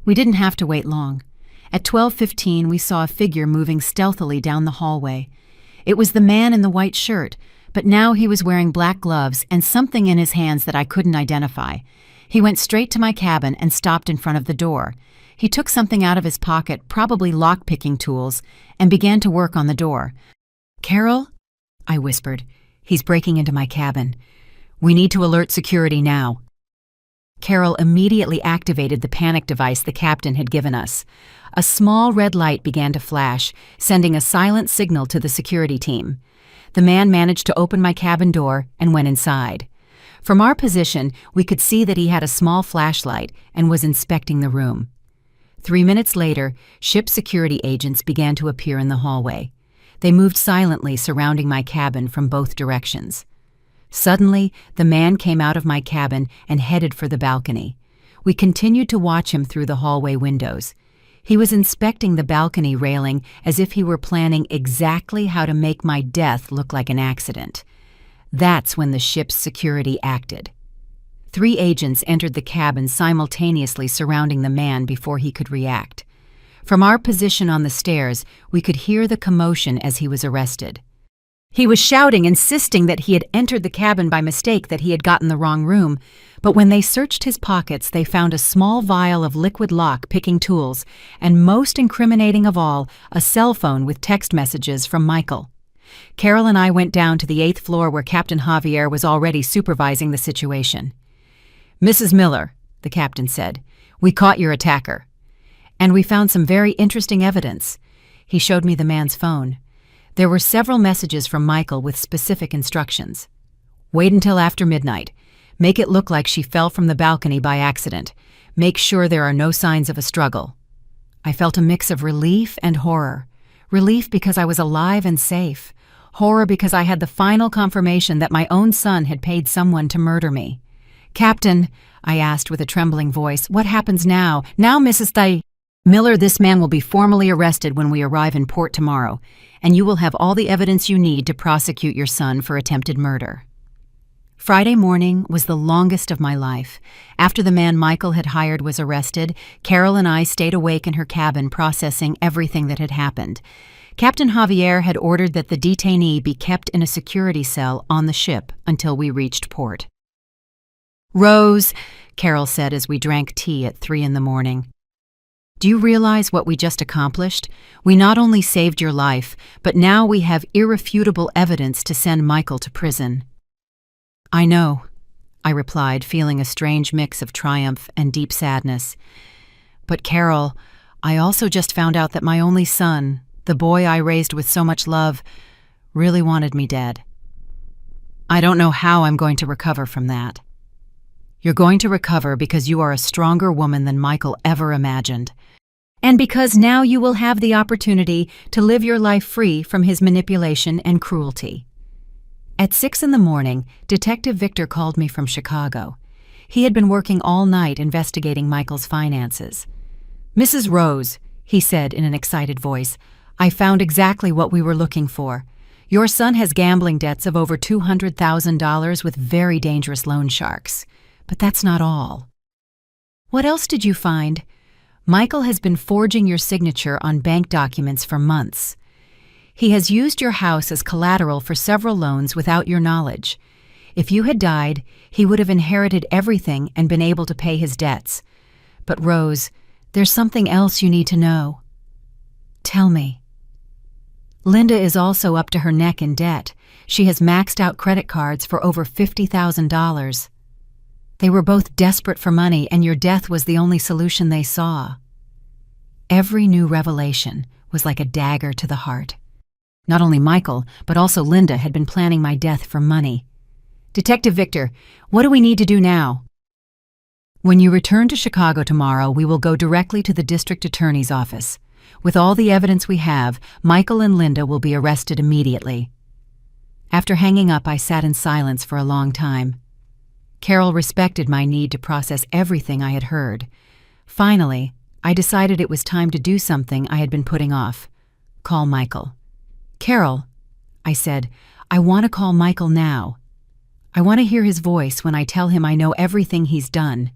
We didn't have to wait long. At 12:15, we saw a figure moving stealthily down the hallway. It was the man in the white shirt, but now he was wearing black gloves and something in his hands that I couldn't identify. He went straight to my cabin and stopped in front of the door. He took something out of his pocket, probably lock-picking tools, and began to work on the door. "Carol?" I whispered. "He's breaking into my cabin. We need to alert security now." Carol immediately activated the panic device the captain had given us. A small red light began to flash, sending a silent signal to the security team. The man managed to open my cabin door and went inside. From our position, we could see that he had a small flashlight and was inspecting the room. 3 minutes later, ship security agents began to appear in the hallway. They moved silently, surrounding my cabin from both directions. Suddenly, the man came out of my cabin and headed for the balcony. We continued to watch him through the hallway windows. He was inspecting the balcony railing as if he were planning exactly how to make my death look like an accident. That's when the ship's security acted. 3 agents entered the cabin, simultaneously surrounding the man before he could react. From our position on the stairs, we could hear the commotion as he was arrested. He was shouting, insisting that he had entered the cabin by mistake, that he had gotten the wrong room. But when they searched his pockets, they found a small vial of liquid lock-picking tools, and most incriminating of all, a cell phone with text messages from Michael. Carol and I went down to the 8th floor where Captain Javier was already supervising the situation. "Mrs. Miller," the captain said, "we caught your attacker. And we found some very interesting evidence." He showed me the man's phone. There were several messages from Michael with specific instructions. "Wait until after midnight. Make it look like she fell from the balcony by accident. Make sure there are no signs of a struggle." I felt a mix of relief and horror. Relief because I was alive and safe. Horror because I had the final confirmation that my own son had paid someone to murder me. "Captain," I asked with a trembling voice, "what happens now? Now, Mrs. Miller, this man will be formally arrested when we arrive in port tomorrow, and you will have all the evidence you need to prosecute your son for attempted murder." Friday morning was the longest of my life. After the man Michael had hired was arrested, Carol and I stayed awake in her cabin processing everything that had happened. Captain Javier had ordered that the detainee be kept in a security cell on the ship until we reached port. "Rose," Carol said as we drank tea at 3 in the morning. "Do you realize what we just accomplished? We not only saved your life, but now we have irrefutable evidence to send Michael to prison." "I know," I replied, feeling a strange mix of triumph and deep sadness. "But Carol, I also just found out that my only son, the boy I raised with so much love, really wanted me dead. I don't know how I'm going to recover from that." "You're going to recover because you are a stronger woman than Michael ever imagined. And because now you will have the opportunity to live your life free from his manipulation and cruelty. At 6 in the morning, Detective Victor called me from Chicago. He had been working all night investigating Michael's finances. "Mrs. Rose," he said in an excited voice, "I found exactly what we were looking for. Your son has gambling debts of over $200,000 with very dangerous loan sharks. But that's not all." "What else did you find?" "Michael has been forging your signature on bank documents for months. He has used your house as collateral for several loans without your knowledge. If you had died, he would have inherited everything and been able to pay his debts. But Rose, there's something else you need to know." "Tell me." "Linda is also up to her neck in debt. She has maxed out credit cards for over $50,000. They were both desperate for money, and your death was the only solution they saw." Every new revelation was like a dagger to the heart. Not only Michael, but also Linda had been planning my death for money. "Detective Victor, what do we need to do now?" "When you return to Chicago tomorrow, we will go directly to the district attorney's office. With all the evidence we have, Michael and Linda will be arrested immediately." After hanging up, I sat in silence for a long time. Carol respected my need to process everything I had heard. Finally, I decided it was time to do something I had been putting off: call Michael. "Carol," I said, "I want to call Michael now. I want to hear his voice when I tell him I know everything he's done.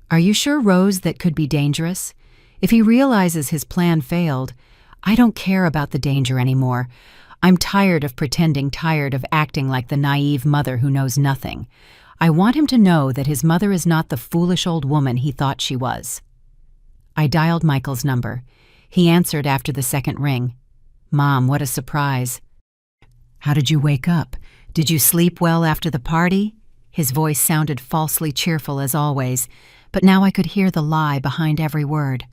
Are you sure, Rose, that could be dangerous? If he realizes his plan failed, I don't care about the danger anymore. I'm tired of pretending, tired of acting like the naive mother who knows nothing. I want him to know that his mother is not the foolish old woman he thought she was." I dialed Michael's number. He answered after the second ring. "Mom, what a surprise." "How did you wake up? Did you sleep well after the party?" His voice sounded falsely cheerful as always, but now I could hear the lie behind every word.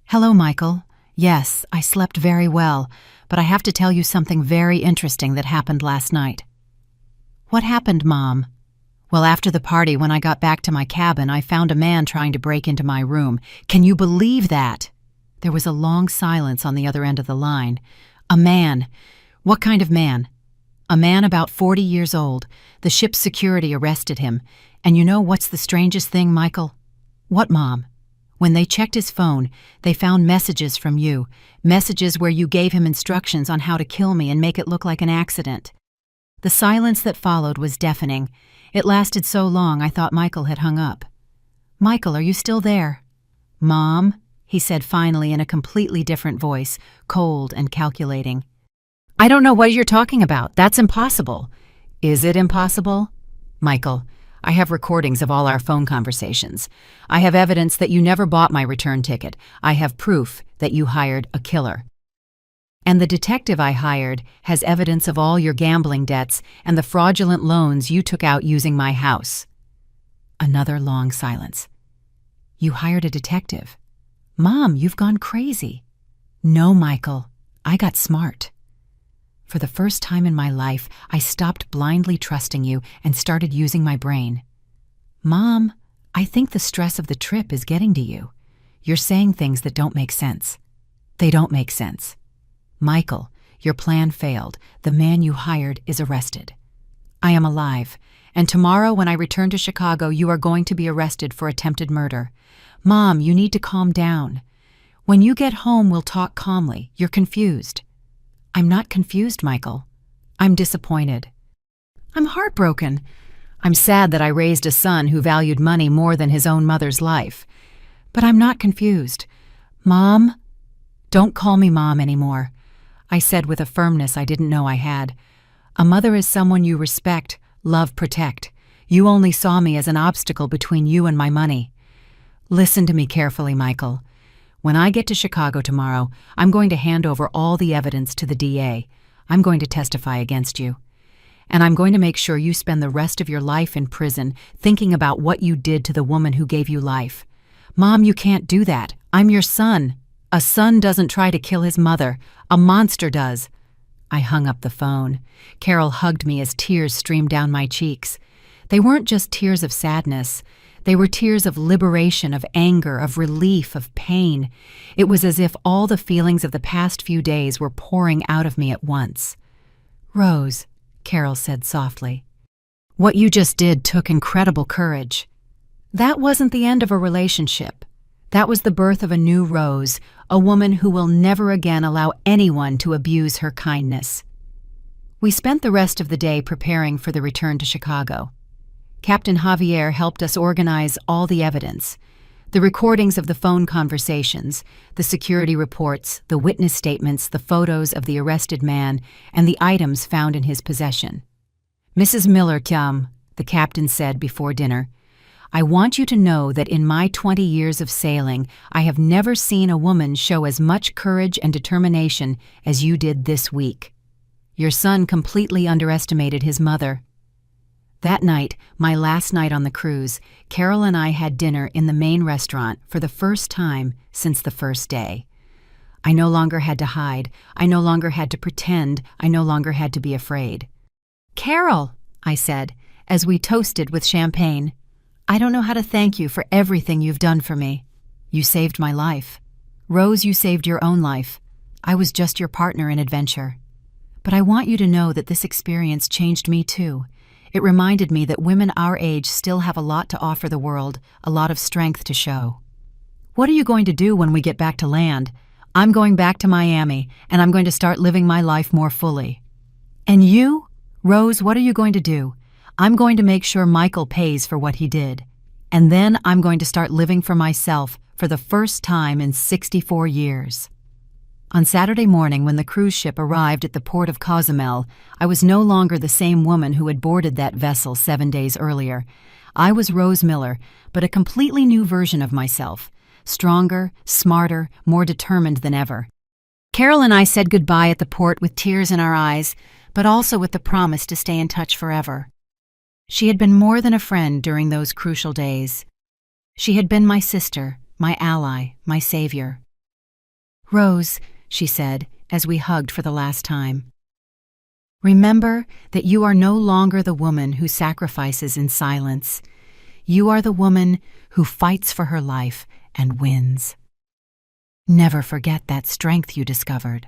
"Hello, Michael. Yes, I slept very well, but I have to tell you something very interesting that happened last night." "What happened, Mom?" "Well, after the party, when I got back to my cabin, I found a man trying to break into my room. Can you believe that?" There was a long silence on the other end of the line. "A man. What kind of man?" "A man about 40 years old. The ship's security arrested him. And you know what's the strangest thing, Michael?" "What, Mom?" "When they checked his phone, they found messages from you, messages where you gave him instructions on how to kill me and make it look like an accident." The silence that followed was deafening. It lasted so long I thought Michael had hung up. "Michael, are you still there?" "Mom," he said finally in a completely different voice, cold and calculating. "I don't know what you're talking about. That's impossible." "Is it impossible?" "Michael, I have recordings of all our phone conversations. I have evidence that you never bought my return ticket. I have proof that you hired a killer. And the detective I hired has evidence of all your gambling debts and the fraudulent loans you took out using my house." Another long silence. "You hired a detective? Mom, you've gone crazy." "No, Michael. I got smart. For the first time in my life, I stopped blindly trusting you and started using my brain." "Mom, I think the stress of the trip is getting to you. You're saying things that don't make sense." "They don't make sense." "Michael, your plan failed. The man you hired is arrested." "I am alive, and tomorrow when I return to Chicago, you are going to be arrested for attempted murder. Mom, you need to calm down. When you get home, we'll talk calmly. You're confused." "I'm not confused, Michael. I'm disappointed. I'm heartbroken. I'm sad that I raised a son who valued money more than his own mother's life. But I'm not confused. Mom?" "Don't call me Mom anymore," I said with a firmness I didn't know I had. "A mother is someone you respect, love, protect. You only saw me as an obstacle between you and my money. Listen to me carefully, Michael. When I get to Chicago tomorrow, I'm going to hand over all the evidence to the DA. I'm going to testify against you. And I'm going to make sure you spend the rest of your life in prison thinking about what you did to the woman who gave you life. Mom, you can't do that. I'm your son. A son doesn't try to kill his mother. A monster does." I hung up the phone. Carol hugged me as tears streamed down my cheeks. They weren't just tears of sadness. They were tears of liberation, of anger, of relief, of pain. It was as if all the feelings of the past few days were pouring out of me at once. "Rose," Carol said softly, "what you just did took incredible courage. That wasn't the end of a relationship. That was the birth of a new Rose, a woman who will never again allow anyone to abuse her kindness." We spent the rest of the day preparing for the return to Chicago. Captain Javier helped us organize all the evidence: the recordings of the phone conversations, the security reports, the witness statements, the photos of the arrested man, and the items found in his possession. "Mrs. Miller, the captain said before dinner, "I want you to know that in my 20 years of sailing, I have never seen a woman show as much courage and determination as you did this week. Your son completely underestimated his mother." That night, my last night on the cruise, Carol and I had dinner in the main restaurant for the first time since the first day. I no longer had to hide. I no longer had to pretend. I no longer had to be afraid. "Carol," I said, as we toasted with champagne, "I don't know how to thank you for everything you've done for me. You saved my life. Rose, you saved your own life. I was just your partner in adventure. But I want you to know that this experience changed me too. It reminded me that women our age still have a lot to offer the world, a lot of strength to show." "What are you going to do when we get back to land?" "I'm going back to Miami, and I'm going to start living my life more fully." "And you? Rose, what are you going to do?" "I'm going to make sure Michael pays for what he did. And then I'm going to start living for myself for the first time in 64 years. On Saturday morning, when the cruise ship arrived at the port of Cozumel, I was no longer the same woman who had boarded that vessel 7 days earlier. I was Rose Miller, but a completely new version of myself, stronger, smarter, more determined than ever. Carol and I said goodbye at the port with tears in our eyes, but also with the promise to stay in touch forever. She had been more than a friend during those crucial days. She had been my sister, my ally, my savior. "Rose," she said, as we hugged for the last time, "remember that you are no longer the woman who sacrifices in silence. You are the woman who fights for her life and wins. Never forget that strength you discovered.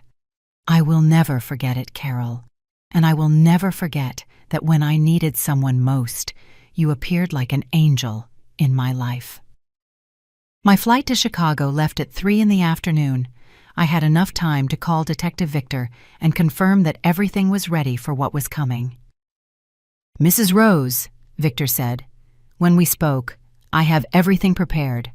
I will never forget it, Carol. And I will never forget that when I needed someone most, you appeared like an angel in my life." My flight to Chicago left at 3 in the afternoon. I had enough time to call Detective Victor and confirm that everything was ready for what was coming. "Mrs. Rose," Victor said, when we spoke, "I have everything prepared.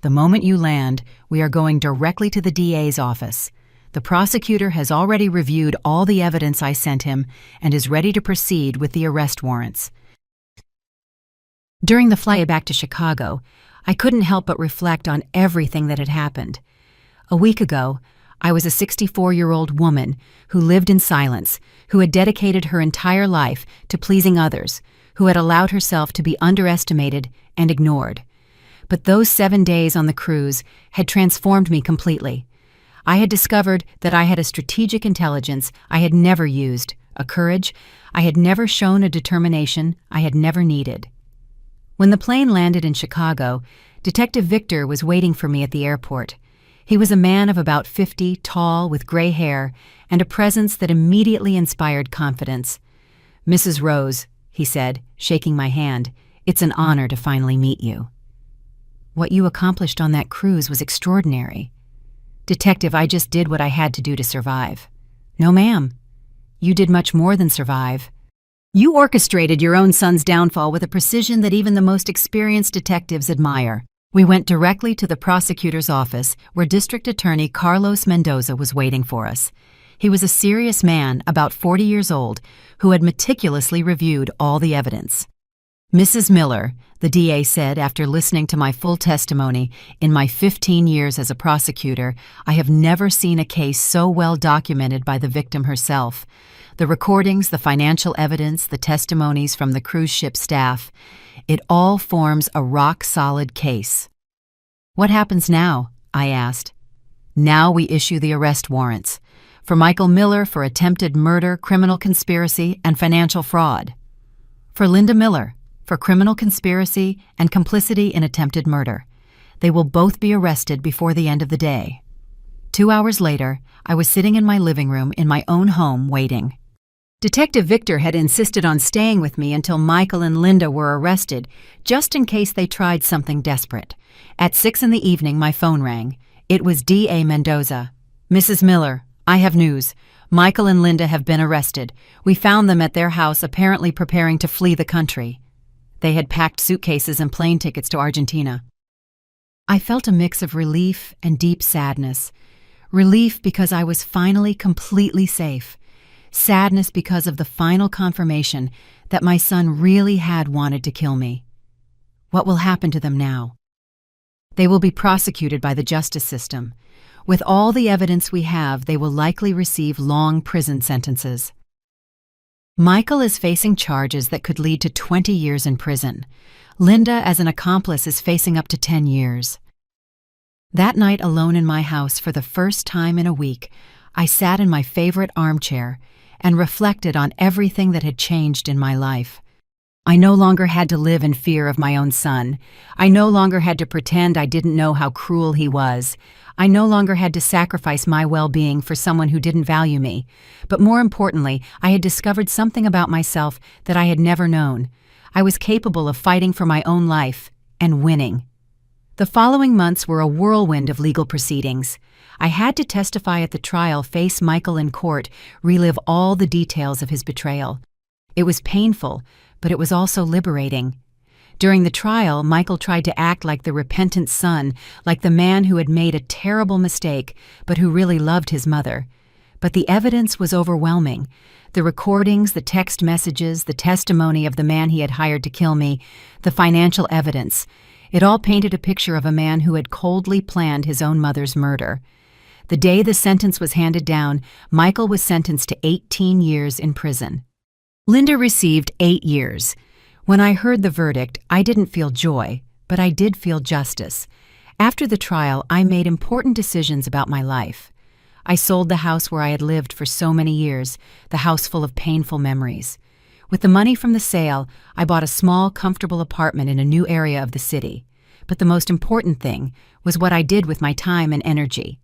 The moment you land, we are going directly to the DA's office. The prosecutor has already reviewed all the evidence I sent him and is ready to proceed with the arrest warrants." During the flight back to Chicago, I couldn't help but reflect on everything that had happened. A week ago, I was a 64-year-old woman who lived in silence, who had dedicated her entire life to pleasing others, who had allowed herself to be underestimated and ignored. But those 7 days on the cruise had transformed me completely. I had discovered that I had a strategic intelligence I had never used, a courage I had never shown, a determination I had never needed. When the plane landed in Chicago, Detective Victor was waiting for me at the airport. He was a man of about 50, tall, with gray hair, and a presence that immediately inspired confidence. "Mrs. Rose," he said, shaking my hand, "it's an honor to finally meet you. What you accomplished on that cruise was extraordinary." "Detective, I just did what I had to do to survive." "No, ma'am. You did much more than survive. You orchestrated your own son's downfall with a precision that even the most experienced detectives admire." We went directly to the prosecutor's office, where District Attorney Carlos Mendoza was waiting for us. He was a serious man, about 40 years old, who had meticulously reviewed all the evidence. "Mrs. Miller," the DA said after listening to my full testimony, "in my 15 years as a prosecutor, I have never seen a case so well documented by the victim herself. The recordings, the financial evidence, the testimonies from the cruise ship staff, it all forms a rock-solid case." "What happens now?" I asked. "Now we issue the arrest warrants for Michael Miller for attempted murder, criminal conspiracy, and financial fraud. For Linda Miller, for criminal conspiracy and complicity in attempted murder. They will both be arrested before the end of the day. 2 hours later, I was sitting in my living room in my own home waiting. Detective Victor had insisted on staying with me until Michael and Linda were arrested, just in case they tried something desperate. At 6 in the evening, my phone rang. It was D.A. Mendoza. "Mrs. Miller, I have news. Michael and Linda have been arrested. We found them at their house, apparently preparing to flee the country." They had packed suitcases and plane tickets to Argentina. I felt a mix of relief and deep sadness. Relief because I was finally completely safe. Sadness because of the final confirmation that my son really had wanted to kill me. What will happen to them now? They will be prosecuted by the justice system. With all the evidence we have, they will likely receive long prison sentences. Michael is facing charges that could lead to 20 years in prison. Linda, as an accomplice, is facing up to 10 years. That night, alone in my house for the first time in a week, I sat in my favorite armchair and reflected on everything that had changed in my life. I no longer had to live in fear of my own son. I no longer had to pretend I didn't know how cruel he was. I no longer had to sacrifice my well-being for someone who didn't value me. But more importantly, I had discovered something about myself that I had never known. I was capable of fighting for my own life and winning. The following months were a whirlwind of legal proceedings. I had to testify at the trial, face Michael in court, relive all the details of his betrayal. It was painful, but it was also liberating. During the trial, Michael tried to act like the repentant son, like the man who had made a terrible mistake, but who really loved his mother. But the evidence was overwhelming. The recordings, the text messages, the testimony of the man he had hired to kill me, the financial evidence. It all painted a picture of a man who had coldly planned his own mother's murder. The day the sentence was handed down, Michael was sentenced to 18 years in prison. Linda received 8 years. When I heard the verdict, I didn't feel joy, but I did feel justice. After the trial, I made important decisions about my life. I sold the house where I had lived for so many years, the house full of painful memories. With the money from the sale, I bought a small, comfortable apartment in a new area of the city. But the most important thing was what I did with my time and energy.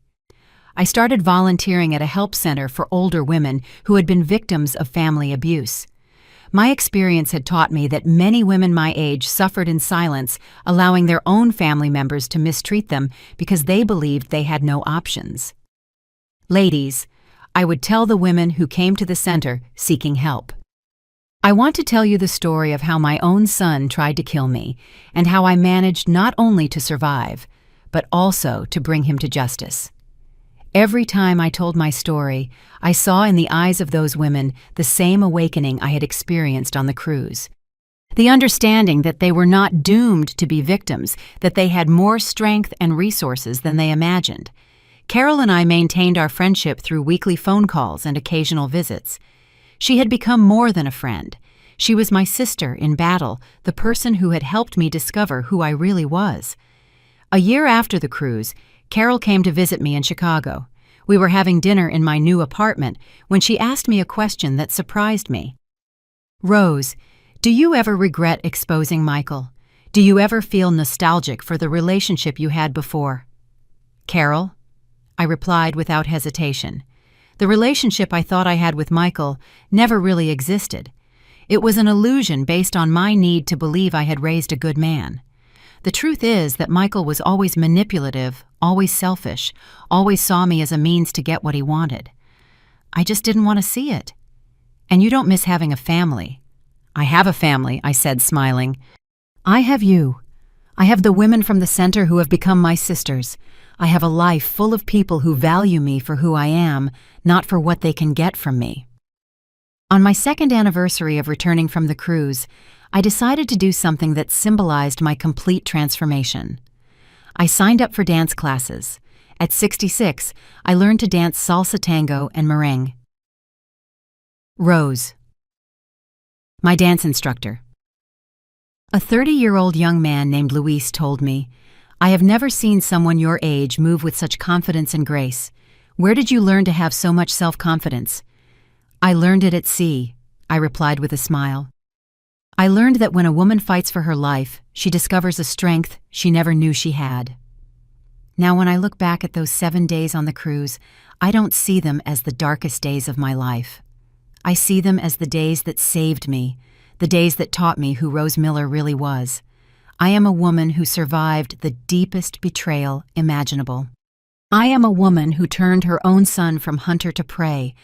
I started volunteering at a help center for older women who had been victims of family abuse. My experience had taught me that many women my age suffered in silence, allowing their own family members to mistreat them because they believed they had no options. Ladies, I would tell the women who came to the center seeking help. I want to tell you the story of how my own son tried to kill me and how I managed not only to survive, but also to bring him to justice. Every time I told my story, I saw in the eyes of those women the same awakening I had experienced on the cruise. The understanding that they were not doomed to be victims, that they had more strength and resources than they imagined. Carol and I maintained our friendship through weekly phone calls and occasional visits. She had become more than a friend. She was my sister in battle, the person who had helped me discover who I really was. A year after the cruise, Carol came to visit me in Chicago. We were having dinner in my new apartment when she asked me a question that surprised me. "Rose, do you ever regret exposing Michael? Do you ever feel nostalgic for the relationship you had before?" "Carol," I replied without hesitation. The relationship I thought I had with Michael never really existed. It was an illusion based on my need to believe I had raised a good man. The truth is that Michael was always manipulative, always selfish, always saw me as a means to get what he wanted. I just didn't want to see it. "And you don't miss having a family." "I have a family," I said, smiling. "I have you. I have the women from the center who have become my sisters. I have a life full of people who value me for who I am, not for what they can get from me." On my second anniversary of returning from the cruise, I decided to do something that symbolized my complete transformation. I signed up for dance classes. At 66, I learned to dance salsa tango and merengue. Rose, my dance instructor. A 30-year-old young man named Luis told me, "I have never seen someone your age move with such confidence and grace. Where did you learn to have so much self-confidence?" "I learned it at sea," I replied with a smile. I learned that when a woman fights for her life, she discovers a strength she never knew she had. Now, when I look back at those 7 days on the cruise, I don't see them as the darkest days of my life. I see them as the days that saved me, the days that taught me who Rose Miller really was. I am a woman who survived the deepest betrayal imaginable. I am a woman who turned her own son from hunter to prey.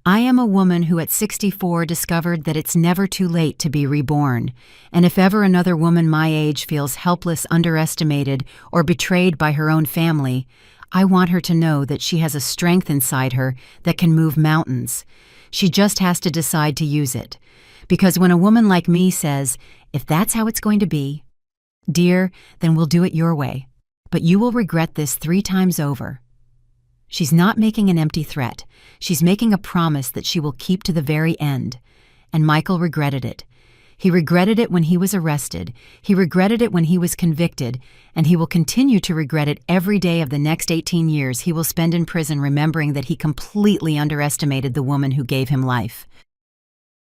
I am a woman who at 64 discovered that it's never too late to be reborn, and if ever another woman my age feels helpless, underestimated, or betrayed by her own family, I want her to know that she has a strength inside her that can move mountains. She just has to decide to use it. Because when a woman like me says, if that's how it's going to be, dear, then we'll do it your way. But you will regret this 3 times over. She's not making an empty threat. She's making a promise that she will keep to the very end. And Michael regretted it. He regretted it when he was arrested. He regretted it when he was convicted. And he will continue to regret it every day of the next 18 years he will spend in prison, remembering that he completely underestimated the woman who gave him life.